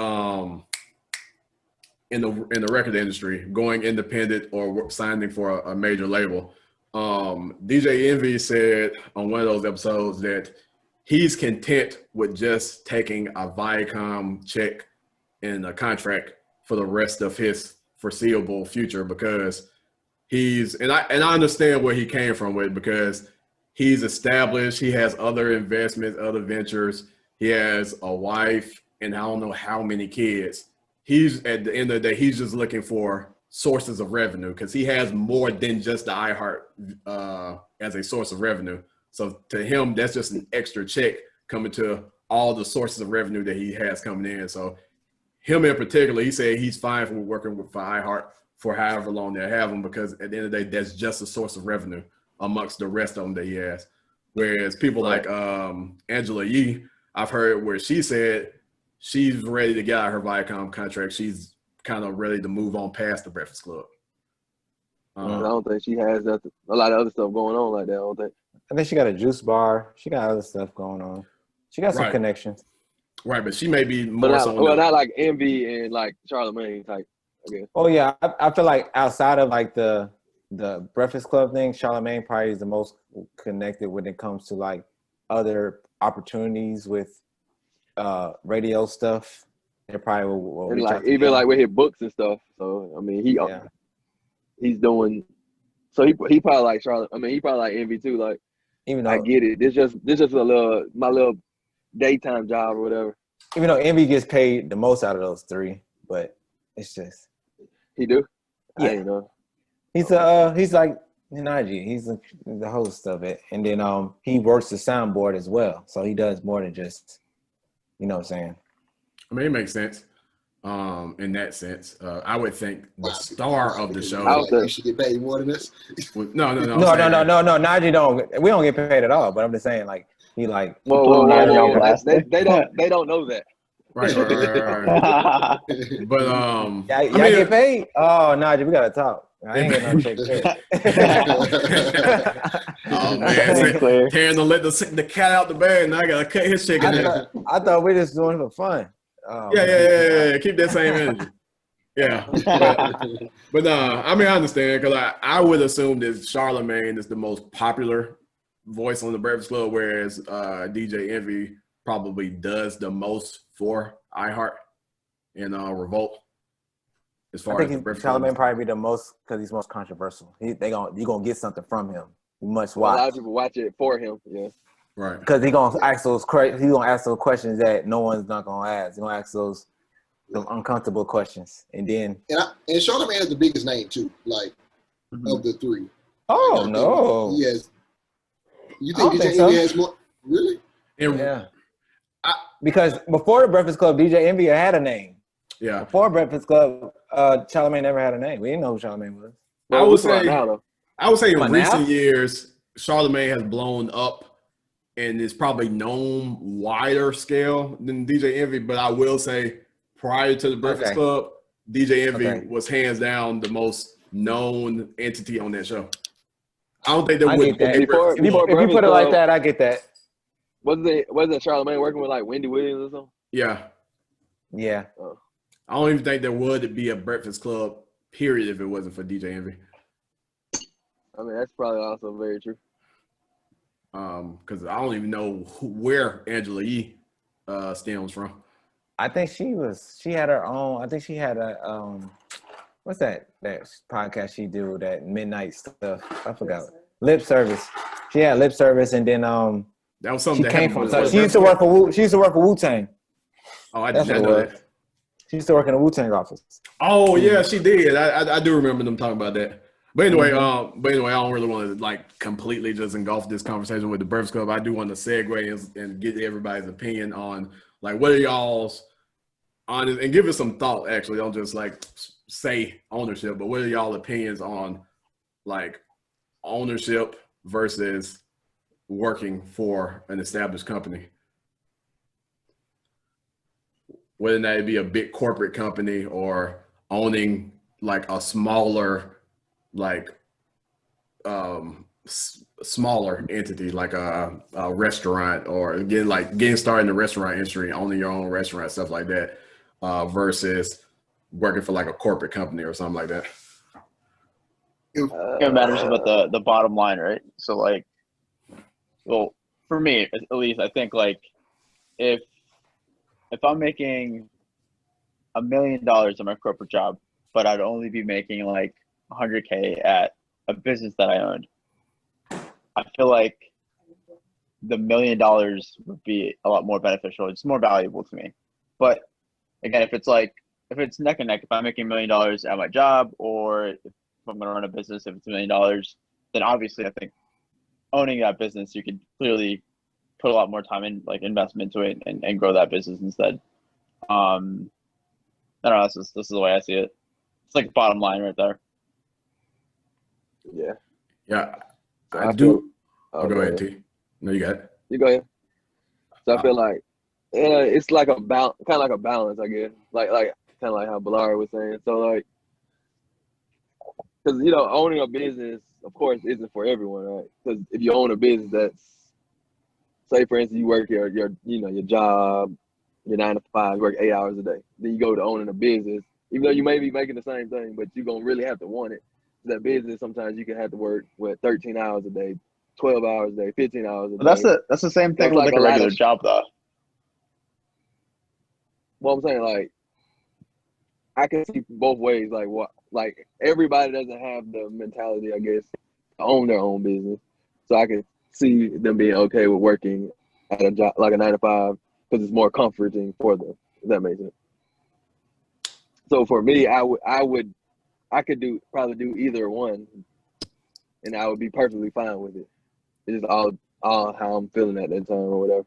in the record industry, going independent or signing for a major label. DJ Envy said on one of those episodes that he's content with just taking a Viacom check and a contract for the rest of his foreseeable future, because and I understand where he came from with it, because he's established, he has other investments, other ventures, he has a wife and I don't know how many kids. He's at the end of the day, he's just looking for sources of revenue, because he has more than just the iHeart as a source of revenue. So to him, that's just an extra check coming to all the sources of revenue that he has coming in. So him in particular, he said he's fine for working for iHeart for however long they have him, because at the end of the day, that's just a source of revenue amongst the rest of them that he has. Whereas people like Angela Yee, I've heard where she said she's ready to get out her Viacom contract. She's kind of ready to move on past the Breakfast Club. I don't think she has a lot of other stuff going on like that. I think she got a juice bar. She got other stuff going on. She got some connections. Right, but she may be more not like Envy and like Charlamagne type, I guess. Oh yeah, I feel like outside of like the Breakfast Club thing, Charlamagne probably is the most connected when it comes to like other opportunities with radio stuff. They probably will and like even like with his books and stuff. So I mean, he's doing. So he probably like Charlotte. I mean, he probably like Envy too. Like, even though I get it, this just my little daytime job or whatever. Even though Envy gets paid the most out of those three, but it's just he do. Yeah, I didn't know. He's like Najee. He's the host of it, and then he works the soundboard as well. So he does more than just, you know what I'm saying. I mean, it makes sense. In that sense, I would think the star of the show. You should get paid more than this. No. Najee don't. We don't get paid at all. But I'm just saying, like he like. They don't know that. Right. But y'all get paid? Oh, Najee, we gotta talk. I ain't getting no check. Oh man, Taryn don't let the cat out the bag. Now I gotta cut his check in there. I thought we just doing it for fun. Yeah. Keep that same energy. Yeah, but I mean, I understand, because I would assume that Charlamagne is the most popular voice on the Breakfast Club, whereas DJ Envy probably does the most for iHeart and Revolt. As far as the Breakfast Club, Charlamagne probably be the most, because he's most controversial. You gonna get something from him. You must watch. A lot of people watch it for him. Yeah. Right. Because he's gonna ask those questions that no one's not gonna ask. He's gonna ask those uncomfortable questions, and then and Charlamagne is the biggest name too, like of the three. Oh no! Yes. You think DJ Envy has more? Really? Yeah. Because before the Breakfast Club, DJ Envy had a name. Yeah. Before Breakfast Club, Charlamagne never had a name. We didn't know who Charlamagne was. I would say in recent years, Charlamagne has blown up and is probably known wider scale than DJ Envy. But I will say, prior to the Breakfast Club, DJ Envy was hands down the most known entity on that show. I don't think there would be. If you put it like that, I get that. Wasn't Charlamagne working with like Wendy Williams or something? Yeah. Yeah. I don't even think there would be a Breakfast Club, period, if it wasn't for DJ Envy. I mean, that's probably also very true. Because I don't even know where Angela Yee stems from. I think she had her own. I think she had a what's that podcast she do, that midnight stuff? I forgot. Lip Service. She had Lip Service, and then that was something she came from. So she used to work for Wu-Tang. Oh, I did not know that. She used to work in the Wu-Tang office. Oh yeah, she did. I do remember them talking about that. But anyway, I don't really want to like completely just engulf this conversation with the Breakfast Club. I do want to segue and get everybody's opinion on Like, what are y'all's honest, and give it some thought, actually. Don't just like say ownership, but what are y'all opinions on like ownership versus working for an established company? Whether that be a big corporate company or owning like a smaller, like smaller entity, like a restaurant, or getting started in the restaurant industry, owning your own restaurant, stuff like that, versus working for like a corporate company or something like that. It matters about the bottom line, right? So like, well, for me at least, I think like if I'm making $1 million in my corporate job, but I'd only be making like 100K at a business that I owned, I feel like the $1 million would be a lot more beneficial. It's more valuable to me. But again, if it's neck and neck, if I'm making $1 million at my job, or if I'm going to run a business, if it's $1 million, then obviously I think owning that business, you could clearly put a lot more time in, like, investment into it and grow that business instead. I don't know. This is the way I see it. It's like the bottom line right there. Yeah. Yeah. I do. Go ahead, T. No, you got it. You go ahead. So I feel like, it's like kind of like a balance, I guess. Like kind of like how Ballard was saying. So like, because owning a business, of course, isn't for everyone, right? Because if you own a business that's, say for instance, you work your job, your 9 to 5, you work 8 hours a day. Then you go to owning a business, even though you may be making the same thing, but you're gonna really have to want it. That business, sometimes you can have to work 13 hours a day, 12 hours a day, 15 hours a day. That's the same thing with like a regular job, though. Well, I'm saying, like, I can see both ways. Like everybody doesn't have the mentality, I guess, to own their own business. So I can see them being okay with working at a job like a 9 to 5 because it's more comforting for them. If that makes sense. So for me, I could probably do either one, and I would be perfectly fine with it. It's just all how I'm feeling at that time or whatever.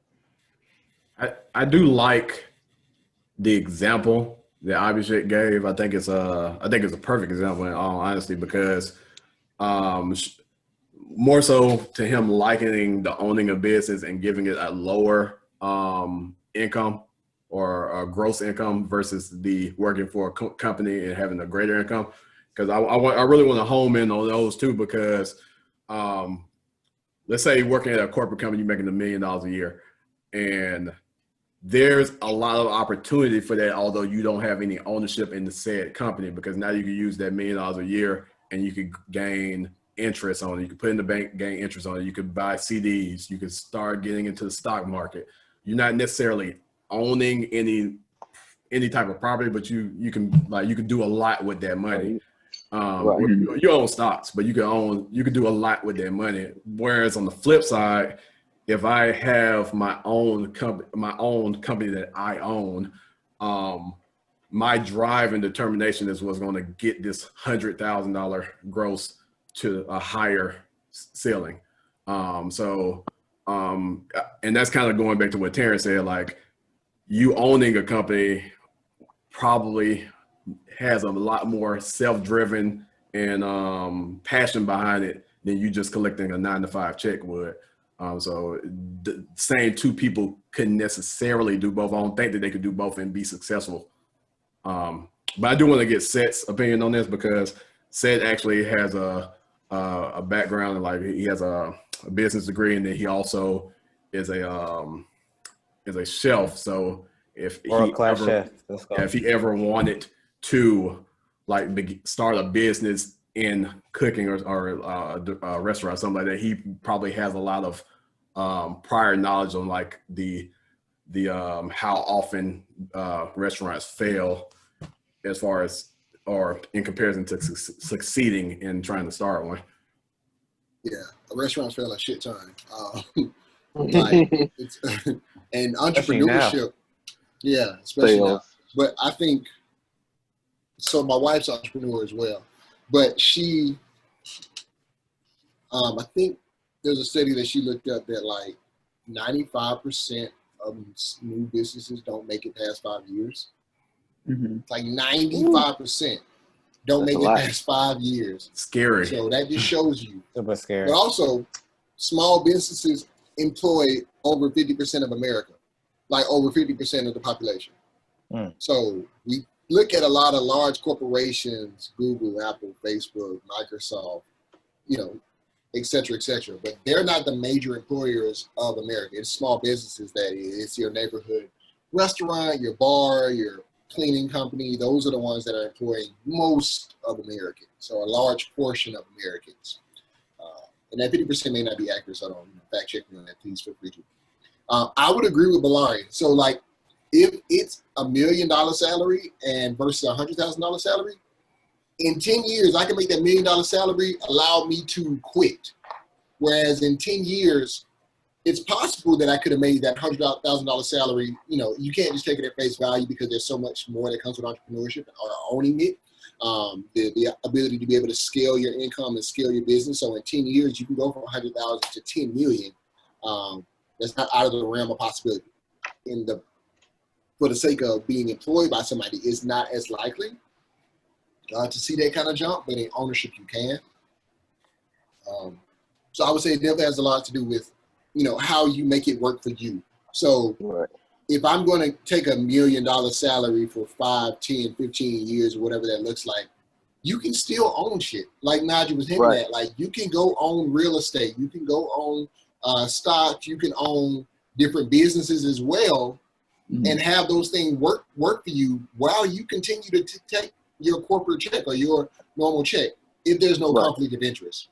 I do like the example that Abhishek gave. I think it's a perfect example in all honesty, because more so to him likening the owning a business and giving it a lower income or a gross income versus the working for a company and having a greater income. Because I really want to home in on those too, because let's say you're working at a corporate company, you're making $1 million a year, and there's a lot of opportunity for that, although you don't have any ownership in the said company, because now you can use that $1 million a year and you can gain interest on it. You can put in the bank, gain interest on it. You could buy CDs. You can start getting into the stock market. You're not necessarily owning any type of property, but you can do a lot with that money. Right. You own stocks, but you can do a lot with that money. Whereas on the flip side, if I have my own company that I own, my drive and determination is what's going to get this $100,000 gross to a higher ceiling. And that's kind of going back to what Terrence said. Like, you owning a company probably has a lot more self-driven and passion behind it than you just collecting a 9 to 5 check would. So the same two people couldn't necessarily do both. I don't think that they could do both and be successful. But I do want to get Seth's opinion on this, because Seth actually has a background, like he has a business degree, and then he also is a chef. So if he ever wanted to start a business in cooking or a restaurant, something like that, he probably has a lot of prior knowledge on like the how often restaurants fail as far as, or in comparison to succeeding in trying to start one. Yeah, restaurants fail a shit ton. Like it's and entrepreneurship. Yeah, especially now. But I think so. My wife's an entrepreneur as well, but she, I think there's a study that she looked up that like 95% of new businesses don't make it past 5 years. Mm-hmm. It's like 95% don't make it past 5 years. Scary. So that just shows you. Super scary. But also, small businesses employ over 50% of America, like over 50% of the population. So we look at a lot of large corporations, Google, Apple, Facebook, Microsoft, et cetera, but they're not the major employers of America. It's small businesses that is. It's your neighborhood restaurant, your bar, your cleaning company. Those are the ones that are employing most of Americans, so a large portion of Americans. And that 50% may not be accurate, so I don't fact check me on that. Please feel free to. I would agree with Balari. So, like, if it's $1 million salary and versus $100,000 salary, in 10 years, I can make that $1 million salary allow me to quit. Whereas in 10 years, it's possible that I could have made that $100,000 salary. You can't just take it at face value because there's so much more that comes with entrepreneurship or owning it. The ability to be able to scale your income and scale your business. So in 10 years, you can go from 100,000 to 10 million. That's not out of the realm of possibility. For the sake of being employed by somebody, it's not as likely to see that kind of jump, but in ownership, you can. So I would say it definitely has a lot to do with, how you make it work for you. So if I'm going to take $1 million salary for 5, 10, 15 years, or whatever that looks like, you can still own shit. Like Najee was hinting at, like, you can go own real estate. You can go own stock. You can own different businesses as well, and have those things work for you while you continue to take your corporate check or your normal check if there's no conflict of interest.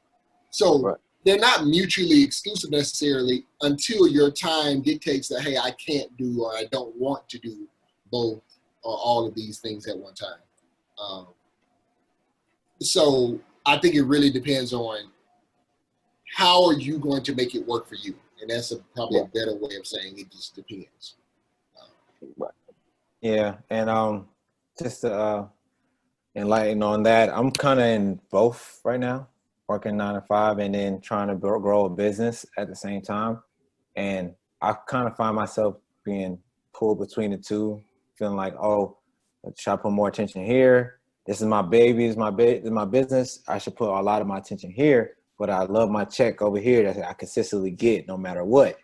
So they're not mutually exclusive necessarily until your time dictates that, hey, I can't do or I don't want to do both or all of these things at one time. So I think it really depends on how are you going to make it work for you. And that's probably a better way of saying it just depends. Yeah, and just to enlighten on that, I'm kind of in both right now, working 9 to 5 and then trying to grow a business at the same time. And I kind of find myself being pulled between the two, feeling like, oh, should I put more attention here? This is my baby, this is my business. I should put a lot of my attention here, but I love my check over here that I consistently get no matter what.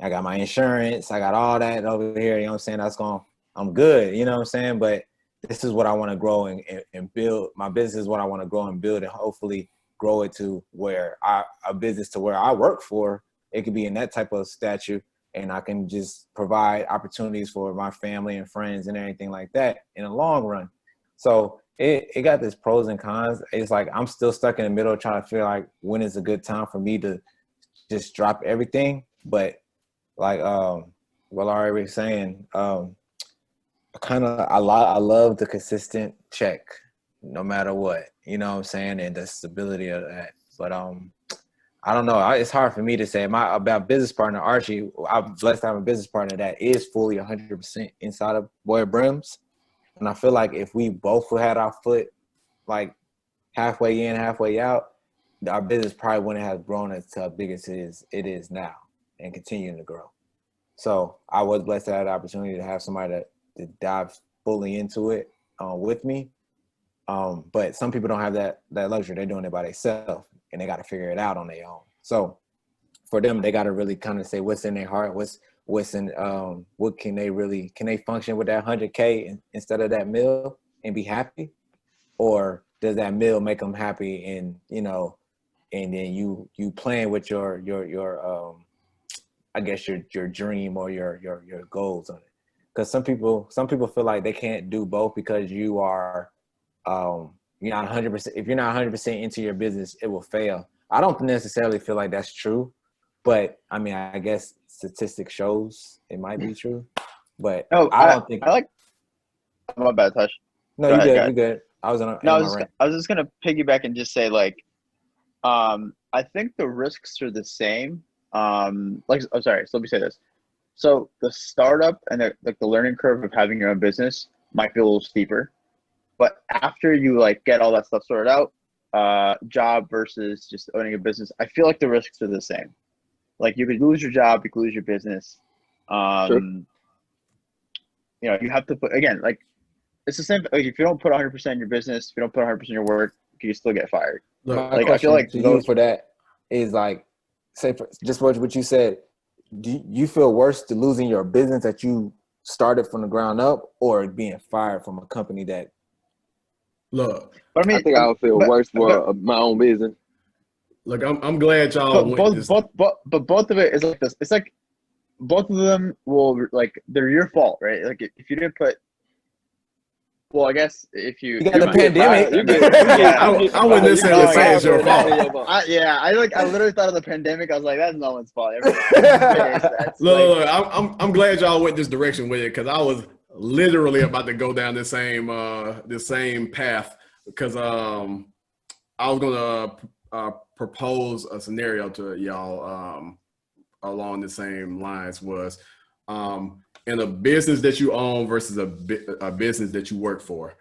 I got my insurance, I got all that over here, you know what I'm saying? I'm good, you know what I'm saying? But this is what I want to grow and build. My business is what I want to grow and build, and hopefully grow it to where a business to where I work for, it could be in that type of stature, and I can just provide opportunities for my family and friends and everything like that in the long run. So it got this pros and cons. It's like I'm still stuck in the middle trying to feel like when is a good time for me to just drop everything. But like Valari was saying, I love the consistent check no matter what, you know what I'm saying, and the stability of that. But I don't know. It's hard for me to say. About business partner Archie, I'm blessed to have a business partner that is fully 100% inside of Boy Brims, and I feel like if we both had our foot like halfway in, halfway out, our business probably wouldn't have grown as big as it is now and continuing to grow. So I was blessed to have the opportunity to have somebody to dive fully into it with me. But some people don't have that luxury. They're doing it by themselves, and they got to figure it out on their own. So for them, they got to really kind of say what's in their heart, what's in what can they function with that 100K instead of that meal and be happy, or does that meal make them happy and and then you playing with your I guess your dream or your goals on it. Because some people feel like they can't do both because you are you're not 100%. If you're not 100% into your business, it will fail. I don't necessarily feel like that's true, but I mean, I guess statistics shows it might be true. But I don't think. I like. My bad, Tush. No, you good. You good. I was just gonna piggyback and just say like, I think the risks are the same. So let me say this. So the startup and the learning curve of having your own business might be a little steeper, but after you like get all that stuff sorted out, job versus just owning a business, I feel like the risks are the same. Like you could lose your job, you could lose your business. Sure. You know, you have to put, again, like, it's the same. Like, if you don't put 100% in your business, if you don't put 100% in your work, you still get fired. My Like, question I feel like to you for that is like, say, just what you said. Do you feel worse to losing your business that you started from the ground up, or being fired from a company that? Look, but I mean, I think I would feel worse for my own business. Look, I'm glad y'all went this. But both of it is like this. It's like both of them will, like, they're your fault, right? Like, if you didn't put. Well, I guess if you got the pandemic, I wouldn't necessarily say it's your fault. I literally thought of the pandemic. I was like, that's no one's fault. Look, I'm glad y'all went this direction with it, because I was literally about to go down this same path, because I was gonna propose a scenario to y'all along the same lines, was in a business that you own versus a business that you work for.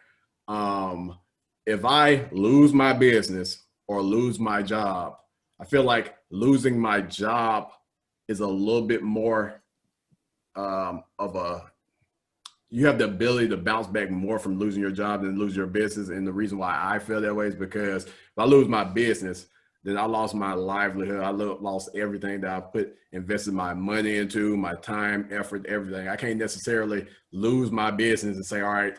If I lose my business or lose my job, I feel like losing my job is a little bit more you have the ability to bounce back more from losing your job than lose your business. And the reason why I feel that way is because if I lose my business, then I lost my livelihood. I lost everything that I invested my money into, my time, effort, everything. I can't necessarily lose my business and say, all right,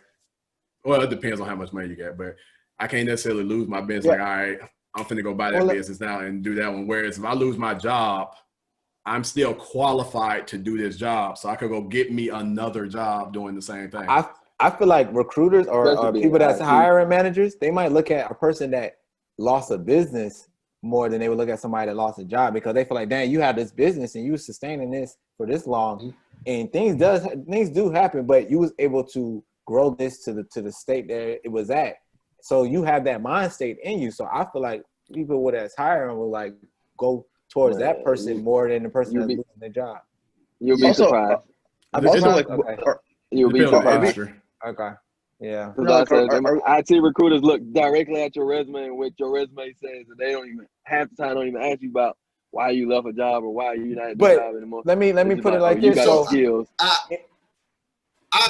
well, it depends on how much money you get, but I can't necessarily lose my business. Like, all right, I'm finna go buy that business now and do that one. Whereas if I lose my job, I'm still qualified to do this job. So I could go get me another job doing the same thing. I feel like recruiters or people that's hiring managers, they might look at a person that lost a business more than they would look at somebody that lost a job, because they feel like, dang, you have this business and you were sustaining this for this long, and things do happen, but you was able to grow this to the state that it was at. So you have that mind state in you. So I feel like people that's hiring will like go towards that person more than the person that's losing their job. You'll be surprised. You'll be surprised. Okay. Yeah. IT recruiters look directly at your resume and what your resume says, and they don't even half the time don't even ask you about why you left a job or why you're not in the job anymore. Let me put it like this. So skills. I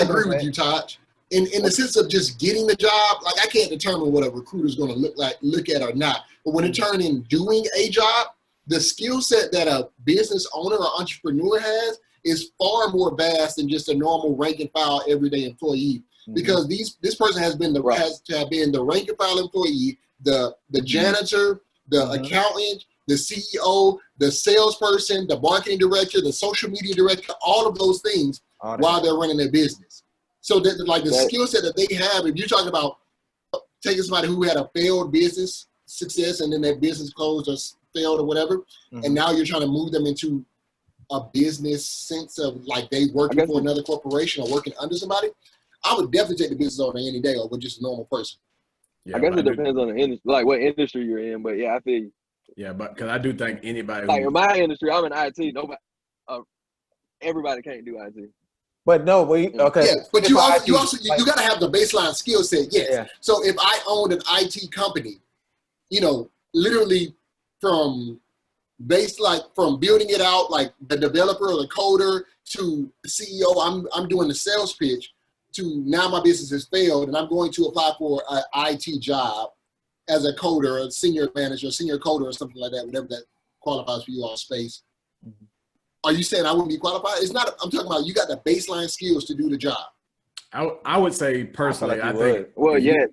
agree with you, Todd. In the sense of just getting the job, like, I can't determine what a recruiter is going to look at or not. But when it turns in doing a job, the skill set that a business owner or entrepreneur has is far more vast than just a normal rank and file everyday employee. Because this person has to have been the rank and file employee, the janitor, the accountant, the CEO, the salesperson, the marketing director, the social media director, all of those things while they're running their business. So that, like, the skill set that they have, if you're talking about taking somebody who had a failed business success and then their business closed or failed or whatever, and now you're trying to move them into a business sense of like they working for another corporation or working under somebody, I would definitely take the business owner any day over just a normal person. Yeah, I guess it depends on the industry, like what industry you're in. But yeah, I feel you. Yeah, but because I do think anybody like in my industry, I'm in IT. Nobody, everybody can't do IT. But no, okay. Yeah, but you got to have the baseline skill set. Yes. Yeah. So if I owned an IT company, literally from building it out, like the developer or the coder to the CEO, I'm doing the sales pitch. To now my business has failed and I'm going to apply for an IT job as a coder, a senior manager, senior coder or something like that, whatever that qualifies for you all space. Are you saying I wouldn't be qualified? It's not. I'm talking about you got the baseline skills to do the job. I would say personally, I think. Well, yes.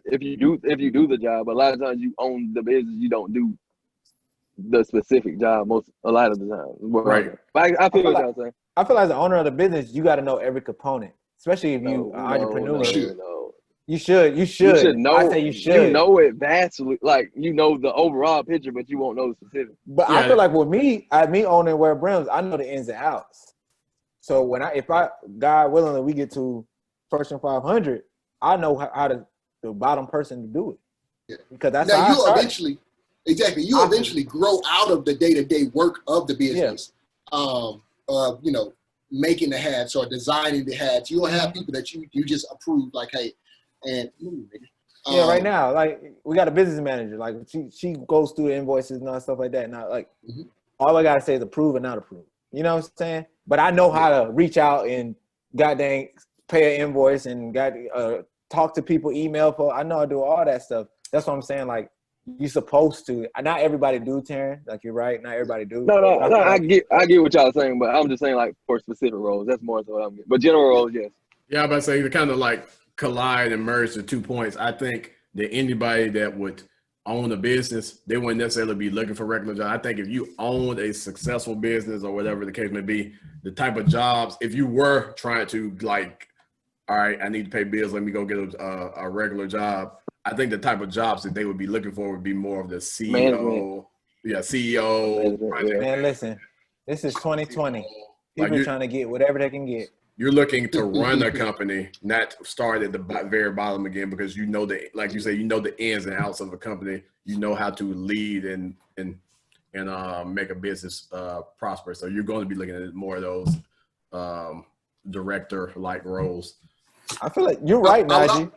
If you do the job, a lot of times you own the business, you don't do the specific job a lot of the time. Right. But I feel what y'all saying. I feel like as the owner of the business, you got to know every component, especially if you are an entrepreneur. You should. You should know. I say you should. You know it vastly, like you know the overall picture, but you won't know the specific. But I feel like with me owning Wear Brims, I know the ins and outs. So if God willing, we get to Fortune 500, I know how the bottom person to do it. Yeah. Because that's now how you eventually grow out of the day-to-day work of the business. Yeah. Making the hats or designing the hats. You'll have people that you just approve, like, hey, and right now, like we got a business manager, like she goes through the invoices and all stuff like that. Now, like all I gotta say is approve and not approve. You know what I'm saying? but I know how to reach out and goddamn pay an invoice and talk to people, email for. I know how to do all that stuff. That's what I'm saying. Like, you're supposed to. Not everybody do, Taryn. Like, you're right. Not everybody do. No. I get what y'all saying, but I'm just saying, like, for specific roles. That's more so what I'm getting. But general roles, yes. Yeah, I'm about to say to kind of like collide and merge the 2 points. I think that anybody that would own a business, they wouldn't necessarily be looking for regular jobs. I think if you owned a successful business or whatever the case may be, the type of jobs, if you were trying to like, all right, I need to pay bills, let me go get a regular job. I think the type of jobs that they would be looking for would be more of the CEO. Management. Yeah, CEO. Management, Man, listen, this is 2020. People Like, are trying to get whatever they can get. You're looking to run a company, not start at the very bottom again, because you know like you say, you know the ins and outs of a company. You know how to lead and make a business prosper. So you're going to be looking at more of those director-like roles. I feel like you're right, Najee.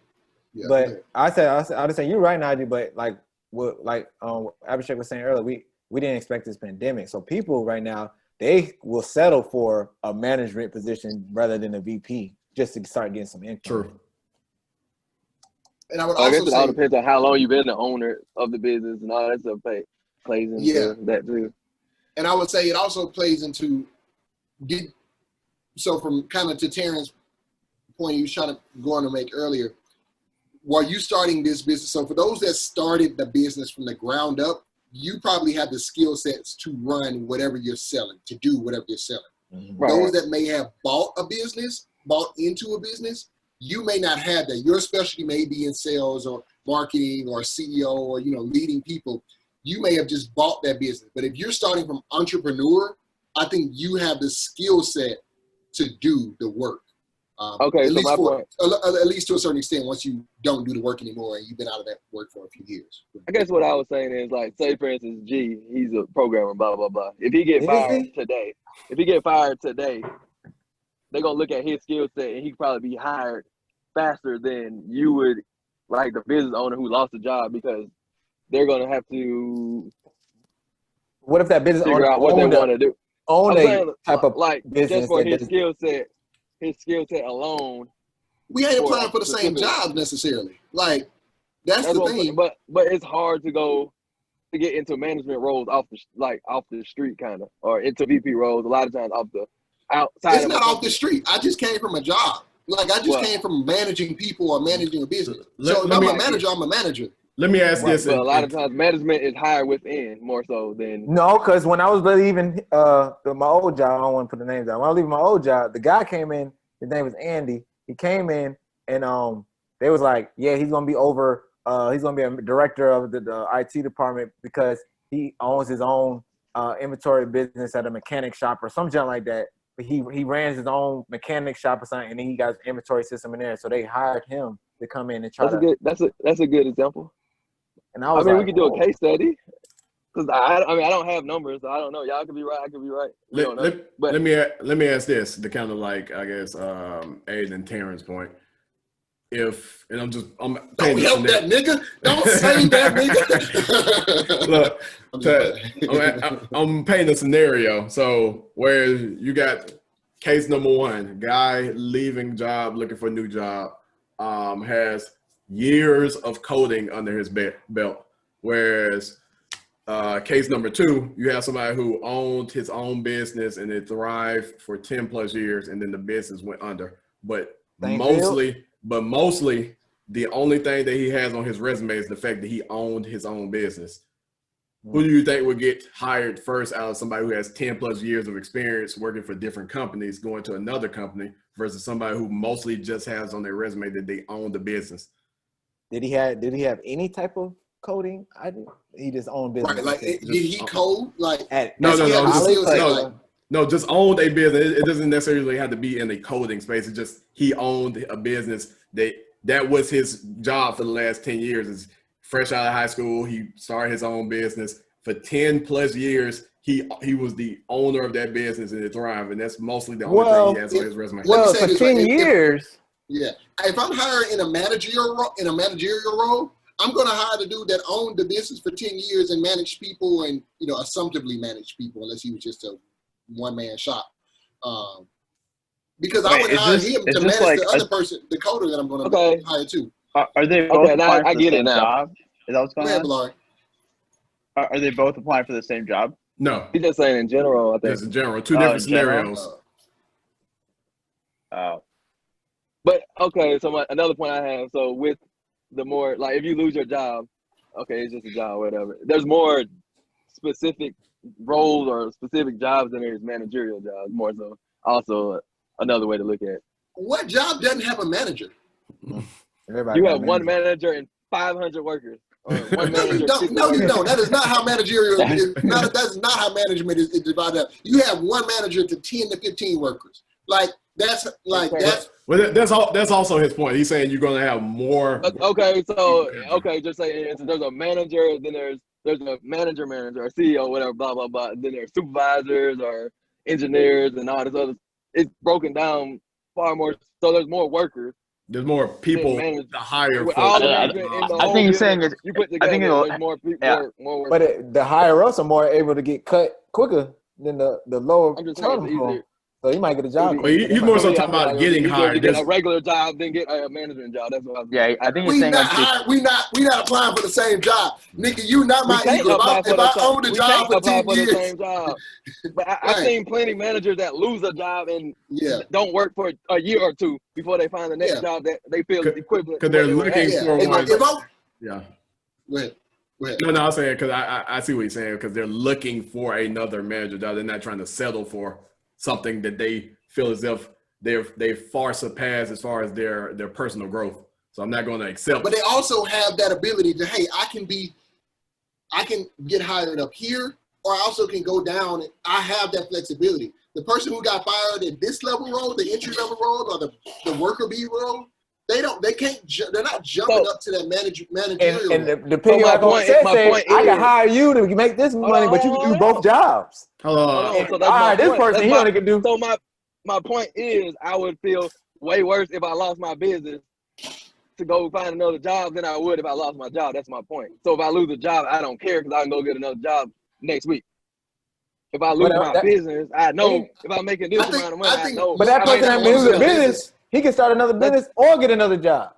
Yeah, But I just say you're right, Najee. But like what Abhishek was saying earlier, we didn't expect this pandemic. So people right now, they will settle for a management position rather than a VP just to start getting some income. True. And I would I guess also it all say, depends on how long you've been the owner of the business and all that stuff plays into that too. and I would say it also plays into so from kind of to Terrence's point he was trying to go on to make earlier, while you starting this business, so for those that started the business from the ground up, you probably have the skill sets to run whatever you're selling, to do whatever you're selling. Mm-hmm. Right. Those that may have bought into a business, you may not have that. Your specialty may be in sales or marketing or CEO or, leading people. You may have just bought that business. But if you're starting from entrepreneur, I think you have the skill set to do the work. Okay, at so my point. At least to a certain extent, once you don't do the work anymore and you've been out of that work for a few years. I guess what I was saying is, like, say for instance, G, he's a programmer, blah blah blah. If he get fired today, they're gonna look at his skill set and he could probably be hired faster than you would, like the business owner who lost the job, because they're gonna have to. What if that business figure owner out what they want to do? own a type of like business just for that his skill set alone. We ain't applying for the same jobs necessarily. Like, that's the thing. But it's hard to get into management roles off the street kind of, or into VP roles a lot of times off the outside. It's not off the street. I just came from a job. Like, I just came from managing people or managing a business. So if I'm a manager, I'm a manager. Let me ask this. But a lot of times management is higher within more so than. No, because when I was leaving my old job, I don't want to put the names out. When I was leaving my old job, the guy came in. His name was Andy. He came in and they was like, yeah, he's gonna be over. He's gonna be a director of the IT department because he owns his own inventory business at a mechanic shop or something like that. But he ran his own mechanic shop or something, and then he got his inventory system in there. So they hired him to come in and try That's a good example. And I mean, we could do a case study. Because I don't have numbers, so I don't know. Y'all could be right. I could be right. Let me ask this to kind of like, I guess, Aiden and Terrence's point. I'm don't help that nigga. Don't say that nigga. Look, I'm painting a scenario. So where you got case number one, guy leaving job, looking for a new job, has years of coding under his belt, whereas case number two, you have somebody who owned his own business and it thrived for 10 plus years, and then the business went under. But mostly, the only thing that he has on his resume is the fact that he owned his own business. Who do you think would get hired first out of somebody who has 10 plus years of experience working for different companies, going to another company, versus somebody who mostly just has on their resume that they own the business? Did he have any type of coding? He just owned business. Right, like did he code? Like no, just owned a business. It doesn't necessarily have to be in the coding space. It's just he owned a business that was his job for the last 10 years. Is fresh out of high school, he started his own business for 10 plus years. He was the owner of that business and it thrived, and that's mostly the only thing he has on his resume. Well, for 10 years. If I'm hired in a managerial role, I'm going to hire the dude that owned the business for 10 years and managed people and, assumptively managed people, unless he was just a one-man shop. Because I would hire him to manage the other person, the coder that I'm going to hire too. Are they both applying for the same now. job? Is that what's going on? Bilal. Are they both applying for the same job? No. He's just saying in general, I think. Yes, in general. Two different scenarios. But, okay, so another point I have, so with the more, like, if you lose your job, okay, it's just a job, whatever. There's more specific roles or specific jobs than there is managerial jobs, more so. Also, another way to look at it. What job doesn't have a manager? You have one manager and 500 workers. No, you don't. That is not how managerial. That's not how management is divided up. You have one manager to 10 to 15 workers. That's also his point. He's saying you're going to have more. Okay, just say there's a manager, then there's a manager, or CEO, whatever, blah blah blah. Then there's supervisors or engineers and all this other. It's broken down far more. So there's more workers. There's more people to hire. I think he's saying it. You put together, there's more people, more workers. But the higher ups are more able to get cut quicker than the lower. I'm just saying it's easier. So you might get a job. Well, he's more so talking about getting hired. Get a regular job, then get a management job. That's what I was saying. I think he's saying we not applying for the same job, nigga. You not my equal. If I own the job for 10 years, but I've seen plenty of managers that lose a job and don't work for a year or two before they find the next job that they feel is equivalent. Because they're looking for one. Yeah. Go ahead. No, I'm saying because I see what you're saying because they're looking for another manager job. They're not trying to settle for something that they feel as if they far surpass as far as their personal growth. So I'm not going to accept. But they also have that ability to, hey, I can get hired up here, or I also can go down. And I have that flexibility. The person who got fired at this level role, the entry level role, or the worker bee role, they're not jumping up to that managerial. And the people are going to say, I can hire you to make this money, but you can do both jobs. This person, he only can do. So my point is, I would feel way worse if I lost my business to go find another job than I would if I lost my job. That's my point. So if I lose a job, I don't care because I can go get another job next week. If I lose my business, I know if I'm making this amount of money, I know. But that person that loses a business, he can start another business or get another job.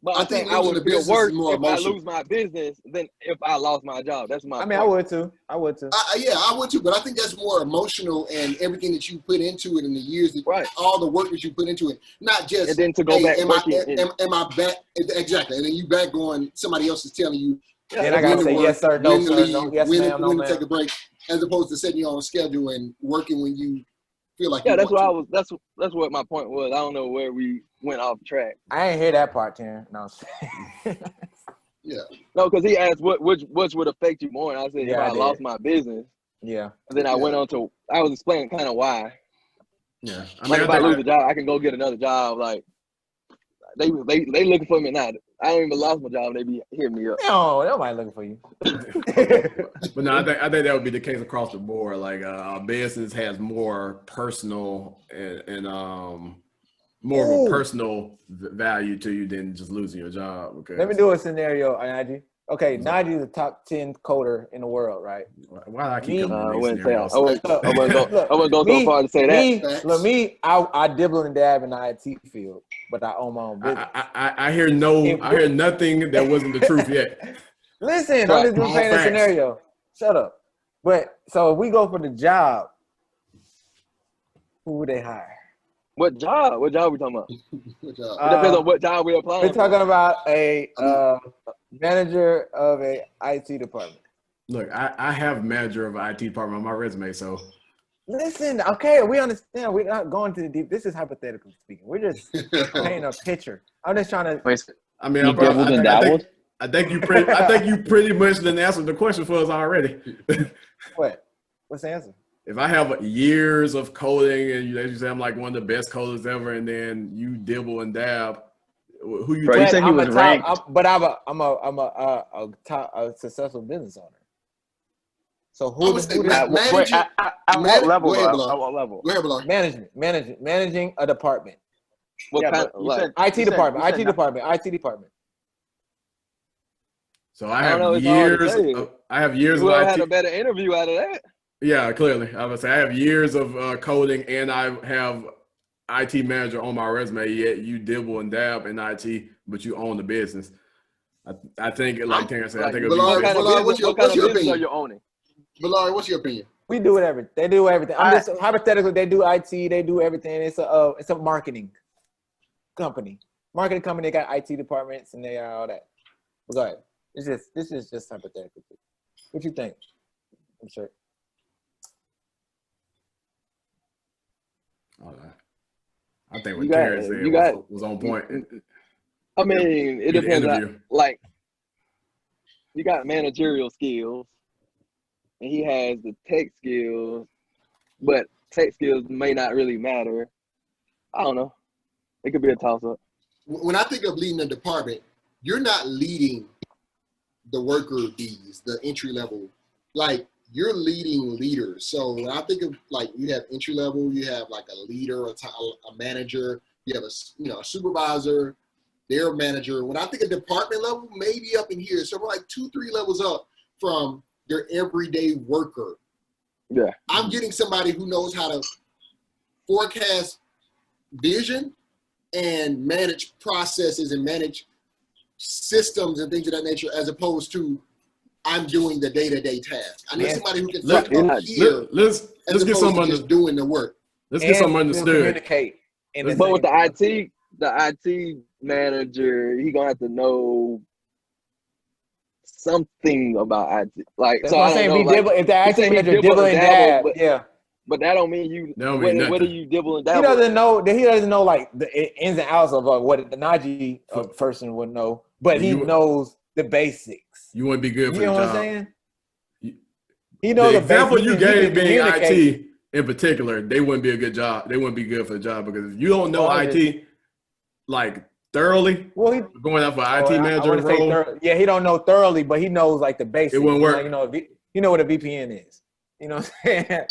But I think I would feel worse if I lose my business than if I lost my job. That's my point. I would too. I would too. But I think that's more emotional and everything that you put into it in the years, all the work that you put into it, not just. And then to go back. Am I back? Exactly. And then you back going, somebody else is telling you. And I gotta say yes sir, no sir, no, yes ma'am, no when ma'am. to take a break, as opposed to setting you on a schedule and working when you feel like. That's what my point was. I don't know where we went off track. I ain't hear that part, Taryn. No. Yeah. No, because he asked which would affect you more, and I said if I lost my business. Yeah. And then I went on to I was explaining kind of why. Yeah. If I lose a job, I can go get another job. Like they looking for me now. I don't even lost my job. They be hitting me up. No, nobody looking for you. But no, I think that would be the case across the board. Like a business has more personal and more of a personal value to you than just losing your job. Because let me do a scenario, Najee. Okay, Najee is the top 10 coder in the world, right? Why do I keep coming I wouldn't go so far to say that. I dibble and dab in the IT field, but I own my own business. I hear nothing that wasn't the truth yet. Listen, I'm just saying a scenario. Shut up. But so if we go for the job, who would they hire? What job? What job we talking about? It depends on what job we applying. We're talking about a manager of a IT department. Look, I have manager of an IT department on my resume, so. Listen, okay, we understand. We're not going to the deep. This is hypothetical speaking. We're just painting a picture. I'm just trying to. Wait, I mean, I think you pretty much done answered the question for us already. What? What's the answer? If I have years of coding and as you say I'm like one of the best coders ever, and then you dibble and dab, who you? Bro, you said he was ranked. I'm a successful business owner. So at what level? Managing a department. IT department. So I have years. I have years. Who had a better interview out of that? Yeah, clearly. I would say I have years of coding, and I have IT manager on my resume. Yet you dibble and dab in IT, but you own the business. I think, like Terrence said, I think it'll be what kind of business are you owning? Valari, what's your opinion? We do whatever. They do everything. I'm just hypothetically, they do IT, they do everything. It's a marketing company. Marketing company, they got IT departments and they got all that. But go ahead. This is just hypothetical. What you think? I'm sure. I think what Terrence said was on point. I mean, it depends. Like, you got managerial skills, and he has the tech skills, but tech skills may not really matter. I don't know. It could be a toss-up. When I think of leading a department, you're not leading the worker bees, the entry level. Like, you're leading leaders. So when I think of, like, you have entry level, you have like a leader, a manager, you have a supervisor, their manager. When I think of department level, maybe up in here. So we're like 2-3 levels up from your everyday worker. Yeah. I'm getting somebody who knows how to forecast vision and manage processes and manage systems and things of that nature, as opposed to I'm doing the day-to-day task. I need somebody who can think up here let's get someone just doing the work. Let's get someone understood. Communicate. But with the IT manager, he gonna have to know something about IT. Like, that's so what I I'm saying. don't know, If the IT manager dibble and dab, yeah. But that don't mean you. What are you dibble and dab? He doesn't know like the ins and outs of what the Najee person would know, but he knows the basics. You wouldn't be good for the job. You know what I'm saying? He knows the example you gave being IT in particular, they wouldn't be a good job. They wouldn't be good for the job because if you don't know IT like thoroughly, going out for an IT manager role. He don't know thoroughly, but he knows like the basics. It wouldn't work. Like, you know what a VPN is. You know what I'm saying?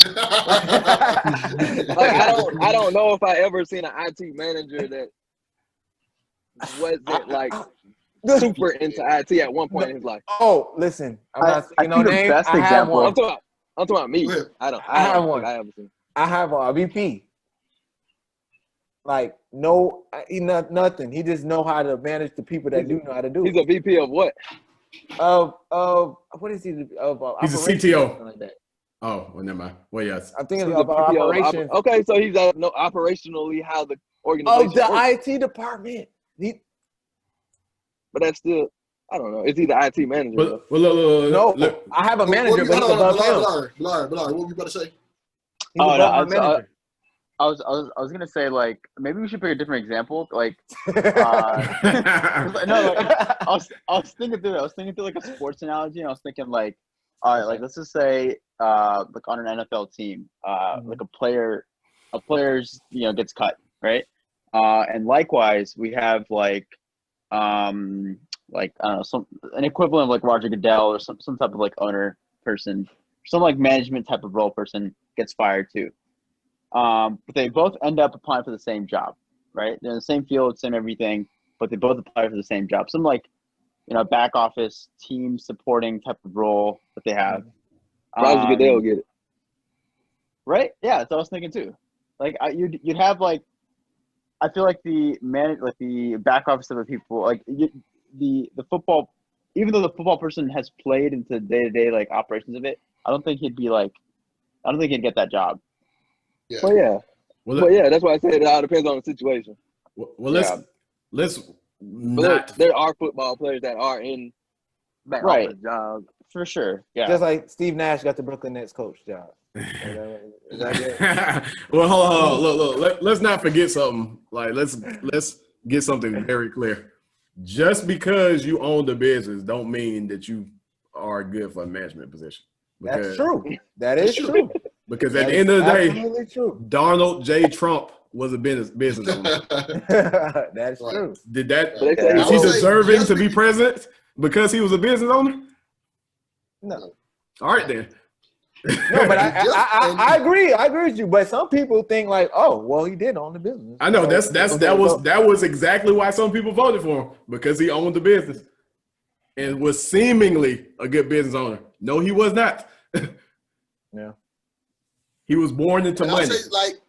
Like, I don't know if I ever seen an IT manager that wasn't like super into IT at one point in his life. Oh, listen, I'm not the best example. I'm talking about me. I have one. I haven't seen. I have a VP. Like, nothing. He just know how to manage the people that do know how to do. He's a VP of what? Of what is he? He's a CTO. Like that. Oh, well, never mind. Well, yes. I'm thinking about operations. Okay, so he's operationally how the organization works. IT department. But that's still, I don't know. Is he the IT manager? No, I have a manager, but he's above him. Blar, what were you about to say? I was gonna say, like, maybe we should pick a different example. Like, I was thinking through like a sports analogy. And I was thinking like, all right, like let's just say like on an NFL team, like a player's gets cut, right? And likewise, we have like I don't know, an equivalent of like Roger Goodell or some type of like owner person, some like management type of role person gets fired too. But they both end up applying for the same job, right? They're in the same field, same everything, but they both apply for the same job. Some like, back office team supporting type of role that they have. Roger Goodell get it. Right? Yeah, that's what I was thinking too. Like you'd have like, I feel like the back office of the people, like the football, even though the football person has played into day-to-day like operations of it, I don't think he'd get that job. Yeah. Well, yeah. That's why I said it all depends on the situation. Well, there are football players that are in back office jobs for sure. Yeah. Just like Steve Nash got the Brooklyn Nets coach job. Is that it? Well, hold on. Look. Let's not forget something. Like, let's get something very clear. Just because you own the business, don't mean that you are good for a management position. That's true. That is true. Because at the end of the day, Donald J. Trump was a business owner. That's true. Is he deserving to be president because he was a business owner? No. All right then. No, but I agree. I agree with you. But some people think like, oh, well, he did own the business. I know that was exactly why some people voted for him, because he owned the business and was seemingly a good business owner. No, he was not. Yeah. He was born into money. I say, like,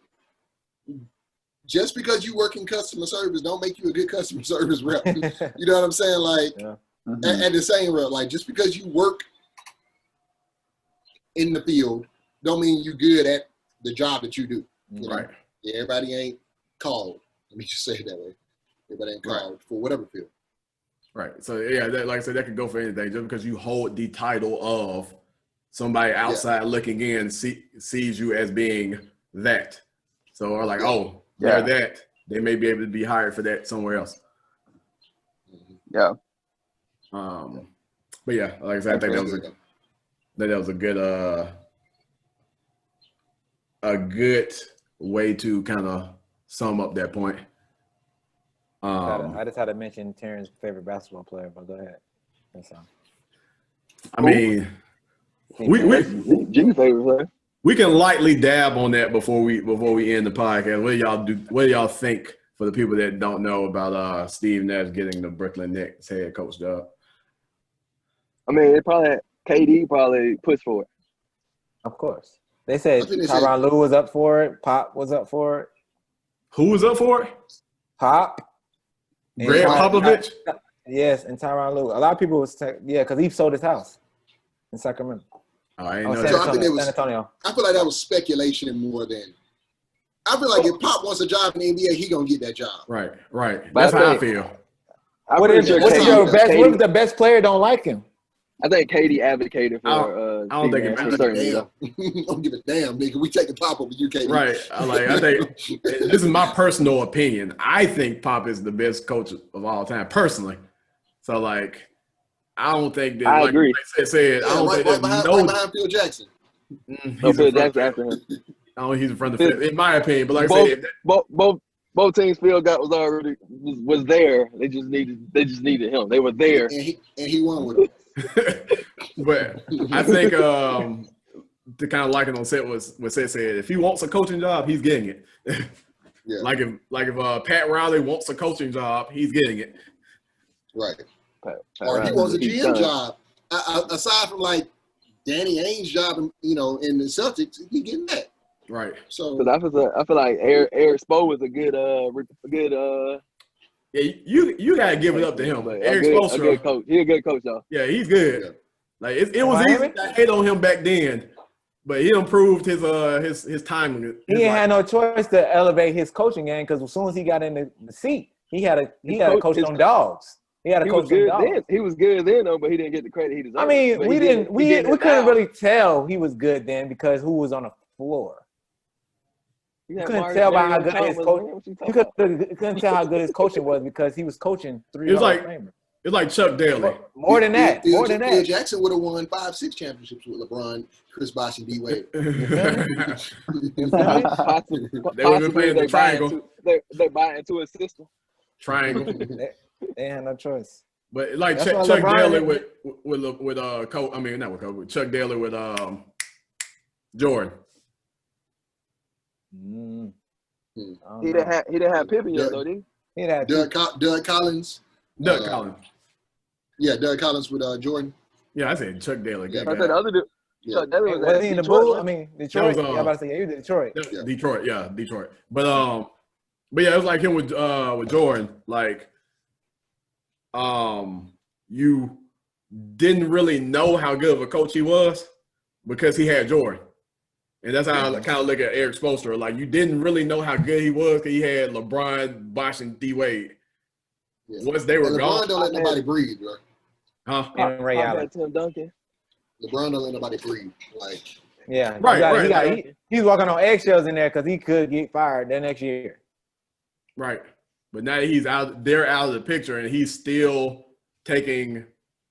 just because you work in customer service don't make you a good customer service rep. You know what I'm saying? Like, at the same rep, like, just because you work in the field don't mean you're good at the job that you do. You know? Right. Yeah, everybody ain't called. Let me just say it that way. Everybody ain't called for whatever field. Right. So, yeah, like I said, that could go for anything. Just because you hold the title of somebody outside looking in sees you as being that. So, or like, oh, they're that. They may be able to be hired for that somewhere else. Yeah. But yeah, like I said, I think that was a good way to kind of sum up that point. I just had to mention Terrence's favorite basketball player, but go ahead. That's all. I mean, Jimmy's favorite player. We can lightly dab on that before we end the podcast. What do y'all think, for the people that don't know, about Steve Nash getting the Brooklyn Nets head coach job? I mean, KD probably pushed for it. Of course. They said Tyronn Lue was up for it. Pop was up for it. Who was up for it? Pop. Greg Popovich? Yes, and Tyronn Lue. A lot of people because he sold his house in Sacramento. Oh, I ain't know San that. Antonio. I feel like that was speculation more than. I feel like if Pop wants a job in the NBA, he gonna get that job. Right. That's how I feel. What if the best player don't like him? I think KD advocated I for. don't think it matters. Don't give a damn, nigga. We taking Pop over you, KD. Right. I think this is my personal opinion. I think Pop is the best coach of all time, personally. So, like, I don't think that. I agree. I don't think right behind Phil Jackson. Phil Jackson after him. Oh, he's in front of Phil, in my opinion. But like I said, both teams Phil got was there. They just needed him. They were there, and he won with him. But I think to kind of liken on set was what Seth said. If he wants a coaching job, he's getting it. Yeah. Like if Pat Riley wants a coaching job, he's getting it. Right. Or he wants a GM job. Aside from like Danny Ainge's job, in the Celtics, he getting that. Right. So because I feel like Eric Spo was a good yeah, you gotta give it up to him. Eric Spoelstra, a good coach. He's a good coach, though. Yeah, he's good. Yeah. Like it was easy to hate on him back then, but he improved his timing. He had no choice to elevate his coaching game, because as soon as he got in the seat, he had to coach them dogs. He had to coach them dogs. He was good then, though, but he didn't get the credit he deserved. I mean, we couldn't really tell he was good then because who was on the floor. You couldn't tell by how good his coaching. You couldn't tell how good his coaching was because he was coaching three. It's like Chuck Daly. More than that. Phil Jackson would have won 5-6 championships with LeBron, Chris Bosh, and D Wade. They would have been playing the triangle. They buy into a system. Triangle. They had no choice. But like Chuck Daly with Coach. I mean, not with Coach. With Chuck Daly with Jordan. He didn't have Pippen yet, though, did he? Doug Collins. Doug Collins. Yeah, Doug Collins with Jordan. Yeah, I said Chuck Daly. I said the other dude. Chuck Daly was he in the Bulls? I mean, Detroit. Was, yeah, I was about to say, he was in Detroit. Detroit. But yeah, it was like him with Jordan. Like, you didn't really know how good of a coach he was because he had Jordan. And that's how I kind of look at Eric Spoelstra. Like, you didn't really know how good he was because he had LeBron, Bosh, and D Wade. Yeah. Once they were gone, LeBron don't let nobody breathe, bro. Huh? And Ray Allen. Tim Duncan. LeBron don't let nobody breathe. Like, yeah, right. He's walking on eggshells in there because he could get fired the next year. Right, but now that they're out of the picture, and he's still taking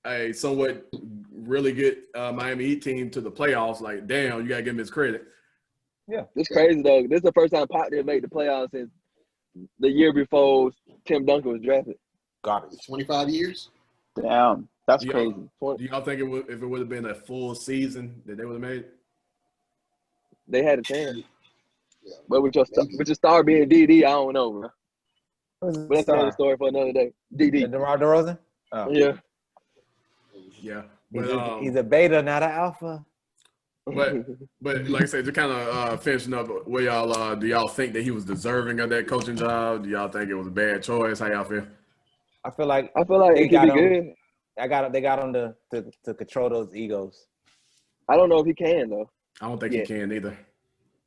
a somewhat really good Miami Heat team to the playoffs. Like, damn, you gotta give him his credit. Yeah, it's crazy though. This is the first time Pop didn't make the playoffs since the year before Tim Duncan was drafted. Garbage. 25 years. Damn, that's crazy. Do y'all think if it would have been a full season that they would have made it? They had a chance. Yeah, but with your star being DD, I don't know, bro. But that's another story for another day. DD. DeMar DeRozan? Oh. Yeah. Yeah. He's a beta, not an alpha. But like I said, just kind of finishing up, where y'all do y'all think that he was deserving of that coaching job? Do y'all think it was a bad choice? How y'all feel? I feel like it could be good. They got him to control those egos. I don't know if he can though. I don't think he can either.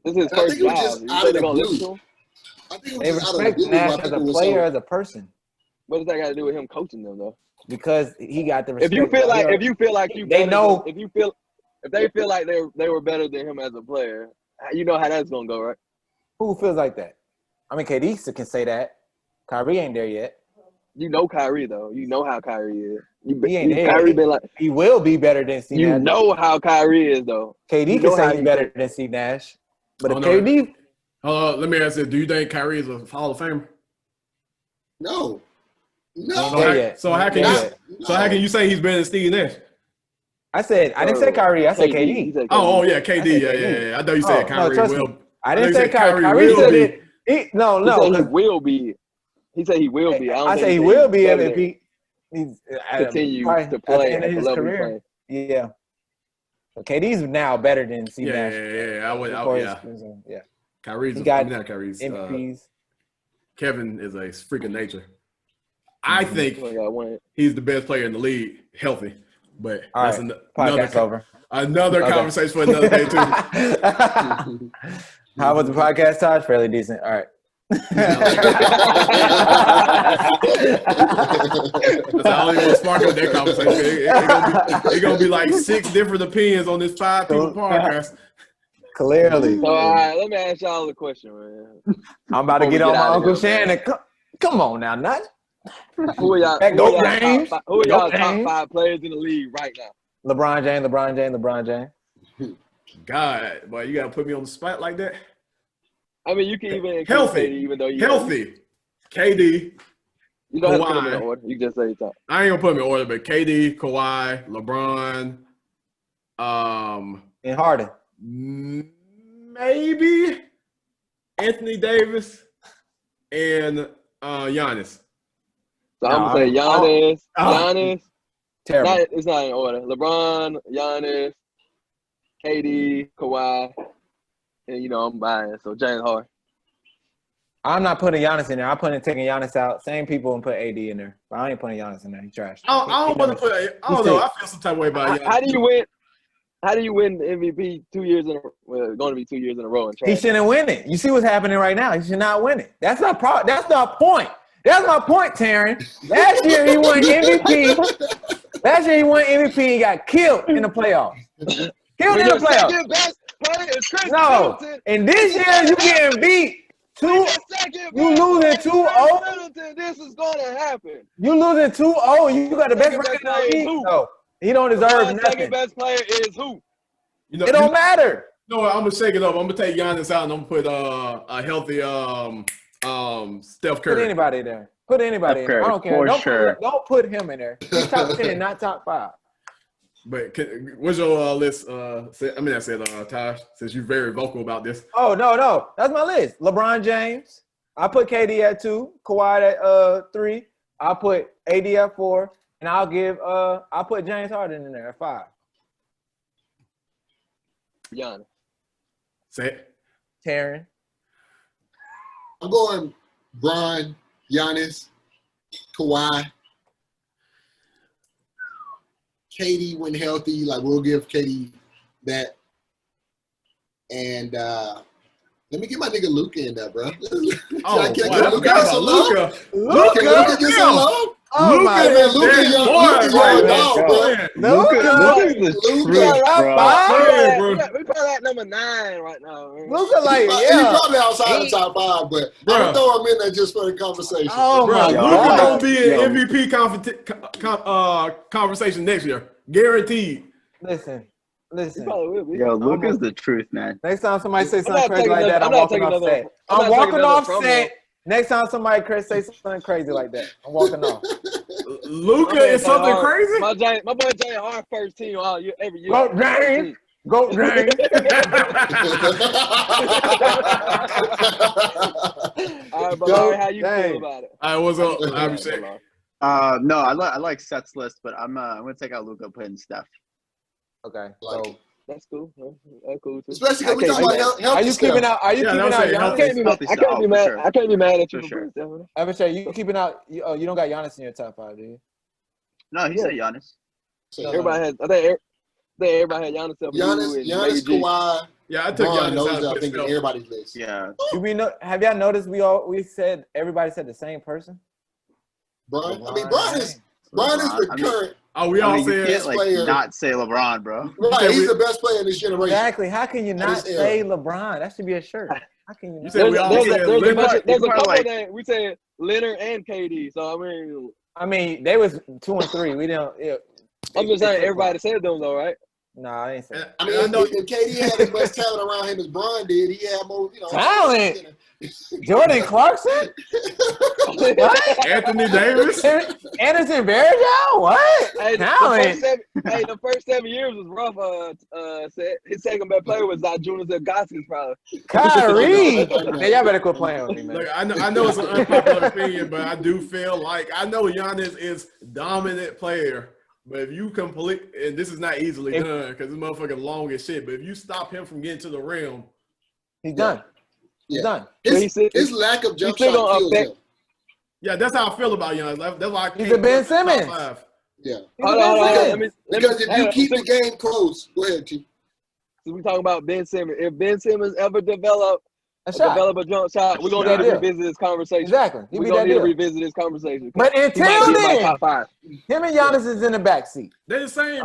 This is his first job. You think they're gonna listen to him? I think they respect Nash as a player, as a person. What does that got to do with him coaching them though? Because he got the respect. If you feel like they know. If they feel like they were better than him as a player, you know how that's gonna go, right? Who feels like that? I mean, KD can say that. Kyrie ain't there yet. You know Kyrie though. You know how Kyrie is. He ain't there. Kyrie been like he will be better than Steve Nash. You know how Kyrie is though. KD can say he's better than Steve Nash. But if KD, let me ask you: do you think Kyrie is a Hall of Famer? No. So how can you say he's better than Steve Nash? I didn't say Kyrie. I said KD. Oh yeah, KD. Yeah. I know you said Kyrie will. I didn't say Kyrie. Kyrie said it. He will be. He said he will be. I say he will be if he continue to play at his career. Yeah. So KD's now better than Steve Nash. Yeah. Kyrie's Kyrie's MVPs. Kevin is a freak of nature. I think he's the best player in the league, healthy. But that's another conversation for another day too. How was the podcast, Todd? Fairly decent. All right. That's I don't even want to spark up that conversation. It's gonna be like 6 different opinions on this 5 people podcast. Clearly. So, all right, let me ask y'all a question, man. I'm about to get on my Uncle Shannon. Come on now, Nut. Who are y'all top 5 players in the league right now? LeBron James. God, boy, you gotta put me on the spot like that. I mean, you can even healthy, KD, even though you healthy. KD. You don't have to put them in order. You just say top. I ain't gonna put them in order, but KD, Kawhi, LeBron, and Harden. Maybe Anthony Davis and Giannis. So I'm gonna say Giannis. Terrible. It's not in order. LeBron, Giannis, KD, Kawhi, and I'm buying. So James Harden. I'm not putting Giannis in there. I'm taking Giannis out. Same people and put AD in there. But I ain't putting Giannis in there. He's trash. I don't want to put. I don't know. I feel some type of way about Giannis. How do you win the MVP 2 years in a row? Well, it's going to be 2 years in a row. And he shouldn't win it. You see what's happening right now. He should not win it. That's not point. That's my point, Taryn. Last year he won MVP. He got killed in the playoffs. Second best player is Chris Middleton. And this year you getting beat. You losing 2-0. This is going to happen. You losing 2-0 and you got the best record in the league. No, he don't deserve nothing. Second best player is who? It don't matter. No, I'm gonna shake it up. I'm gonna take Giannis out and I'm gonna put a healthy Steph Curry. Put anybody there. In there. I don't care. Don't put him in there. He's top 10, not top 5. But what's your list? I said Tosh, since you're very vocal about this. Oh no, that's my list. LeBron James. I put KD at 2, Kawhi at 3. I'll put AD at 4, and I'll put James Harden in there at 5. Giannis. Say it. Taryn. I'm going Bron, Giannis, Kawhi. KD when healthy, we'll give KD that. And let me get my nigga Luka in there, bro. Luka get some love. Oh my God, Luka young dog, bro. Luka's the truth, bro. We probably at number 9 right now. Man. Luka He's probably outside the top 5, but I'm gonna throw him in there just for the conversation. Oh my God, Luka gonna be an MVP conversation next year, guaranteed. Listen. He probably will be. Yo, Luka's the truth, man. Next time somebody say something crazy like that, I'm walking off set. I'm walking off set. Next time somebody say something crazy like that, I'm walking off. Luka is something crazy? My boy Jay Hart first team every year. Go James. Go James. All right, but how you feel about it? All right, what's up? I'm sick. No, I like Seth's list, but I'm gonna take out Luka, put in Steph. Okay, That's cool. That's cool too. Especially because we talking about healthy Are you keeping out? Are you keeping out? I can't be mad. I can't be mad at you for Giannis. I would say you keeping out. You don't got Giannis in your top 5, do you? No, he said Giannis. Everybody has. I think everybody had Giannis. Giannis, Kawhi. Yeah, I took Giannis out. I think everybody's list. Yeah. Have y'all noticed we said everybody said the same person? Brian. I mean, Brian is the current. Oh, we all said you can't not say LeBron, bro. Right, he's the best player in this generation. Exactly. How can you not say LeBron? That should be a shirt. How can you? There's a couple that we said Leonard and KD. So I mean, they was 2 and 3. We don't. I'm just saying everybody said them though, right? Nah, I ain't saying. I mean, if KD had as much talent around him as Bron did, he had more, talent. Jordan Clarkson? What? Anthony Davis? Anderson Varejao? What? Hey, talent. The first 7 years was rough. His second best player was Jonas Ilgauskas, probably. Kyrie. Man, y'all better quit playing with me, man. Look, I know it's an unpopular opinion, but I do feel like I know Giannis is dominant player. But if you complete, and this is not easily done because this motherfucker long as shit, but if you stop him from getting to the rim, he's done. He's done. His lack of jump shot kills him. Yeah, that's how I feel about Giannis. That's why I can't. He's a Ben Simmons. Yeah. Because if you keep the game close, go ahead, Chief. So we talking about Ben Simmons. If Ben Simmons ever develop a jump shot, we're gonna need to revisit this conversation. Exactly. We're gonna need to revisit this conversation. But until then, top 5. Him and Giannis is in the backseat. They're the same.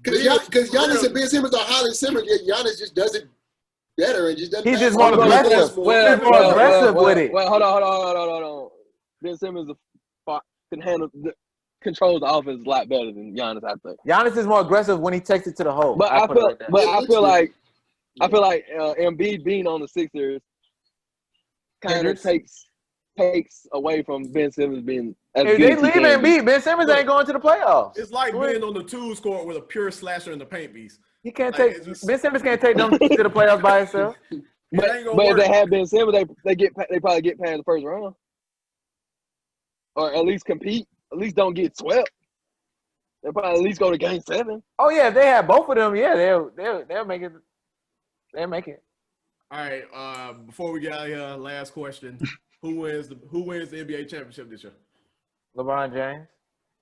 Because Giannis and Ben Simmons are highly similar, yet Giannis just does it better and just doesn't. He's just more aggressive. He's more aggressive with it. Well, hold on. Ben Simmons controls the offense a lot better than Giannis, I think. Giannis is more aggressive when he takes it to the hole. But I feel like Embiid being on the Sixers kind of takes away from Ben Simmons being. If they leave Embiid, Ben Simmons ain't going to the playoffs. It's like being on the twos court with a pure slasher in the paint piece. He can't Ben Simmons can't take them to the playoffs by himself. But if they have Ben Simmons, they probably get past the first round, or at least compete. At least don't get swept. They'll probably at least go to Game 7. Oh yeah, if they have both of them, yeah, they'll make it. They'll make it. All right. Before we get out of here, last question: Who wins the NBA championship this year? LeBron James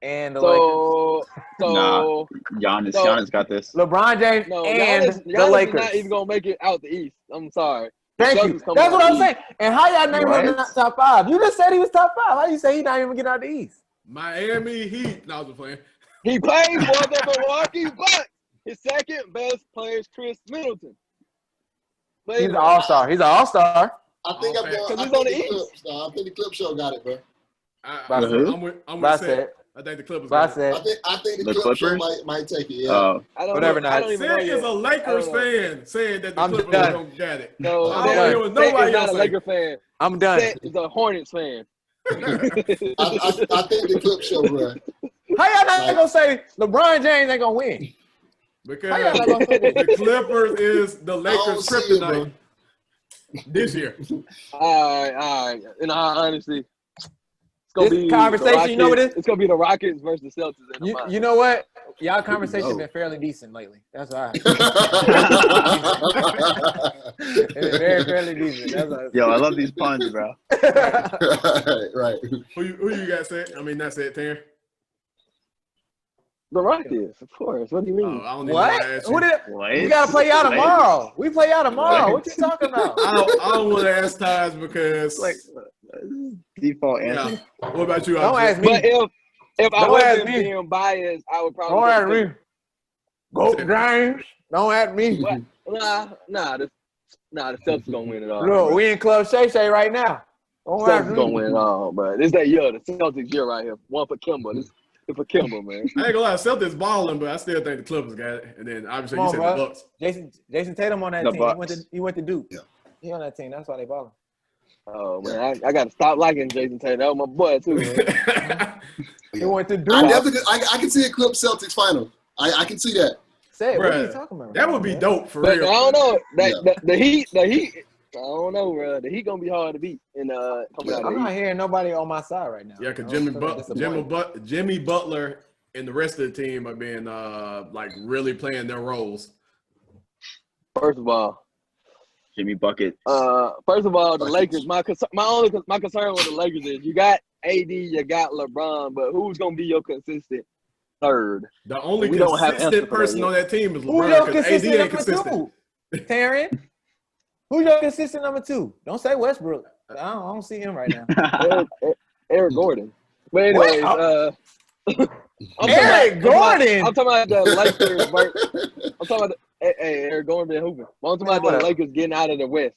and the Lakers. Nah, Giannis got this. LeBron James and the Lakers. Is not even gonna make it out the East. I'm sorry. Thank you. That's what I'm saying. And how y'all name him not top 5? You just said he was top 5. How you say he not even getting out the East? Miami Heat. No, I was just playing. He played for the Milwaukee Bucks. His second best player is Chris Middleton. He's an all-star. He's an all-star. I think the Clip Show got it, bro. I'm with Seth. I think the Clippers. I think the Clip Show might take it. Yeah. Whatever. Seth is a Lakers fan saying that the Clippers are gonna get it. No, nobody not a Lakers fan. I'm done. Seth is a Hornets fan. I think the Clip Show, bro. How y'all not gonna say LeBron James ain't gonna win? Because the Clippers is the Lakers kryptonite this year. All right. In all honesty, it's gonna be conversation. You know what it is? It's gonna be the Rockets versus the Celtics. You know what? Y'all conversation been fairly decent lately. That's all right. It's been very fairly decent. That's all right. Yo, I love these puns, bro. Right. Who you got said? I mean, that's it, Taryn. The Rockets, of course. What do you mean? What? We gotta play y'all tomorrow. We play y'all tomorrow. What you talking about? I don't want to ask Ties because default answer. Yeah. What about you? Don't ask me. But if I wasn't being biased, I would probably. Don't ask me. Go James. Don't ask me. Nah. The Celtics gonna win it all. Look, we in Club Shay Shay right now. Celtics gonna win it all, but it's that year, the Celtics year right here. One for Kimber. It's for Kimber, man. I ain't gonna lie, Celtics balling, but I still think the Clippers got it. And then obviously you said the Bucks. Jason Tatum on that team. He went to Duke. Yeah. He on that team. That's why they balling. Oh man, I gotta stop liking Jason Tatum. That was my boy too, man. He went to Duke. I can see a Clip Celtics final. I can see that. Say it. What are you talking about? That would be dope for but real. I don't know. The Heat. I don't know, bro. The Heat gonna be hard to beat. And coming out. I'm not hearing nobody on my side right now. Yeah, because Jimmy Butler and the rest of the team have been like really playing their roles. First of all, Jimmy Buckets. First of all, the Lakers. My concern with the Lakers is you got AD, you got LeBron, but who's gonna be your consistent third? The only consistent person on that team is LeBron. Who's your consistent number two? Taryn? Who's your consistent number two? Don't say Westbrook. I don't see him right now. Eric Gordon. But anyways, Eric Gordon. I'm talking about the Lakers. I'm talking about Eric Gordon been hooping. I'm talking about the Lakers getting out of the West.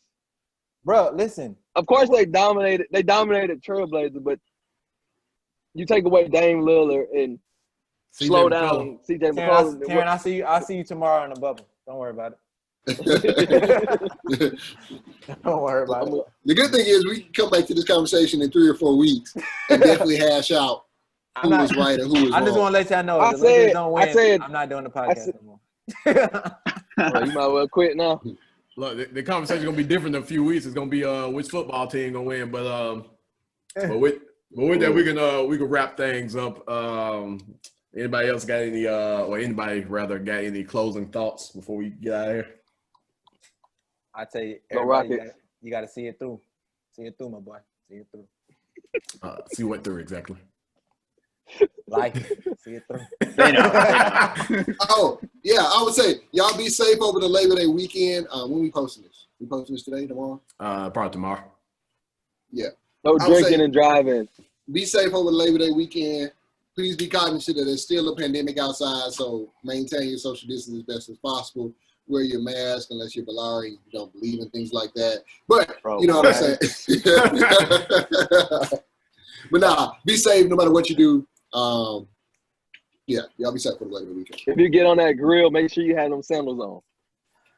Bro, listen. Of course they dominated Trailblazers, but you take away Dame Lillard and slow down CJ McCollum. Taryn, I'll see you tomorrow in the bubble. Don't worry about it. Don't worry about it. The good thing is we can come back to this conversation in 3 or 4 weeks and definitely hash out who was right and who was wrong. I just want to let y'all know if the Lakers don't win, I'm not doing the podcast anymore. Well, you might well quit now. Look, the conversation is gonna be different in a few weeks. It's gonna be which football team gonna win, but with that we can wrap things up. Anybody else got any anybody rather got any closing thoughts before we get out of here? I tell you, everybody, you got to see it through. See it through, my boy. See it through. See what through exactly. Like it. See it through. Oh, yeah, I would say y'all be safe over the Labor Day weekend. When we posting this? We posting this today, tomorrow? Probably tomorrow. Yeah. No drinking and driving. Be safe over the Labor Day weekend. Please be cognizant that there's still a pandemic outside, so maintain your social distance as best as possible. Wear your mask unless you're Valari, you don't believe in things like that. But you know what I'm saying. But nah, be safe no matter what you do. Yeah, y'all be safe for the Labor Day weekend. If you get on that grill, make sure you have them sandals on.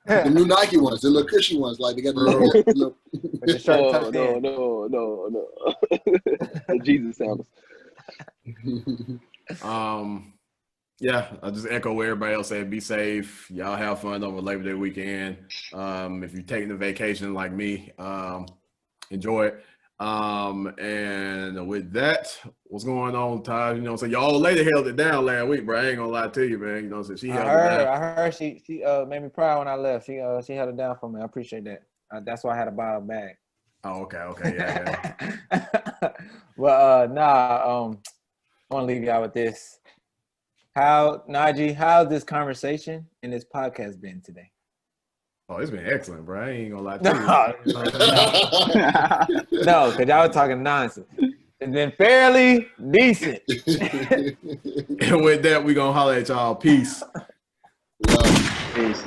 The new Nike ones, the little cushy ones, like they got the little. No. The Jesus sandals. Yeah, I'll just echo what everybody else said. Be safe. Y'all have fun over Labor Day weekend. If you're taking a vacation like me, enjoy it. And with that, what's going on, Todd? You know, so your old lady held it down last week, bro. I ain't gonna lie to you, man. You know, so she held it down. I heard she made me proud when I left. She held it down for me. I appreciate that. That's why I had to buy a bag. Oh, okay, yeah. Well, I want to leave y'all with this. How's this conversation and this podcast been today? Oh, it's been excellent, bro. I ain't gonna lie to you. No, because y'all were talking nonsense. It's been fairly decent. And with that, we gonna holler at y'all. Peace. Love. Peace.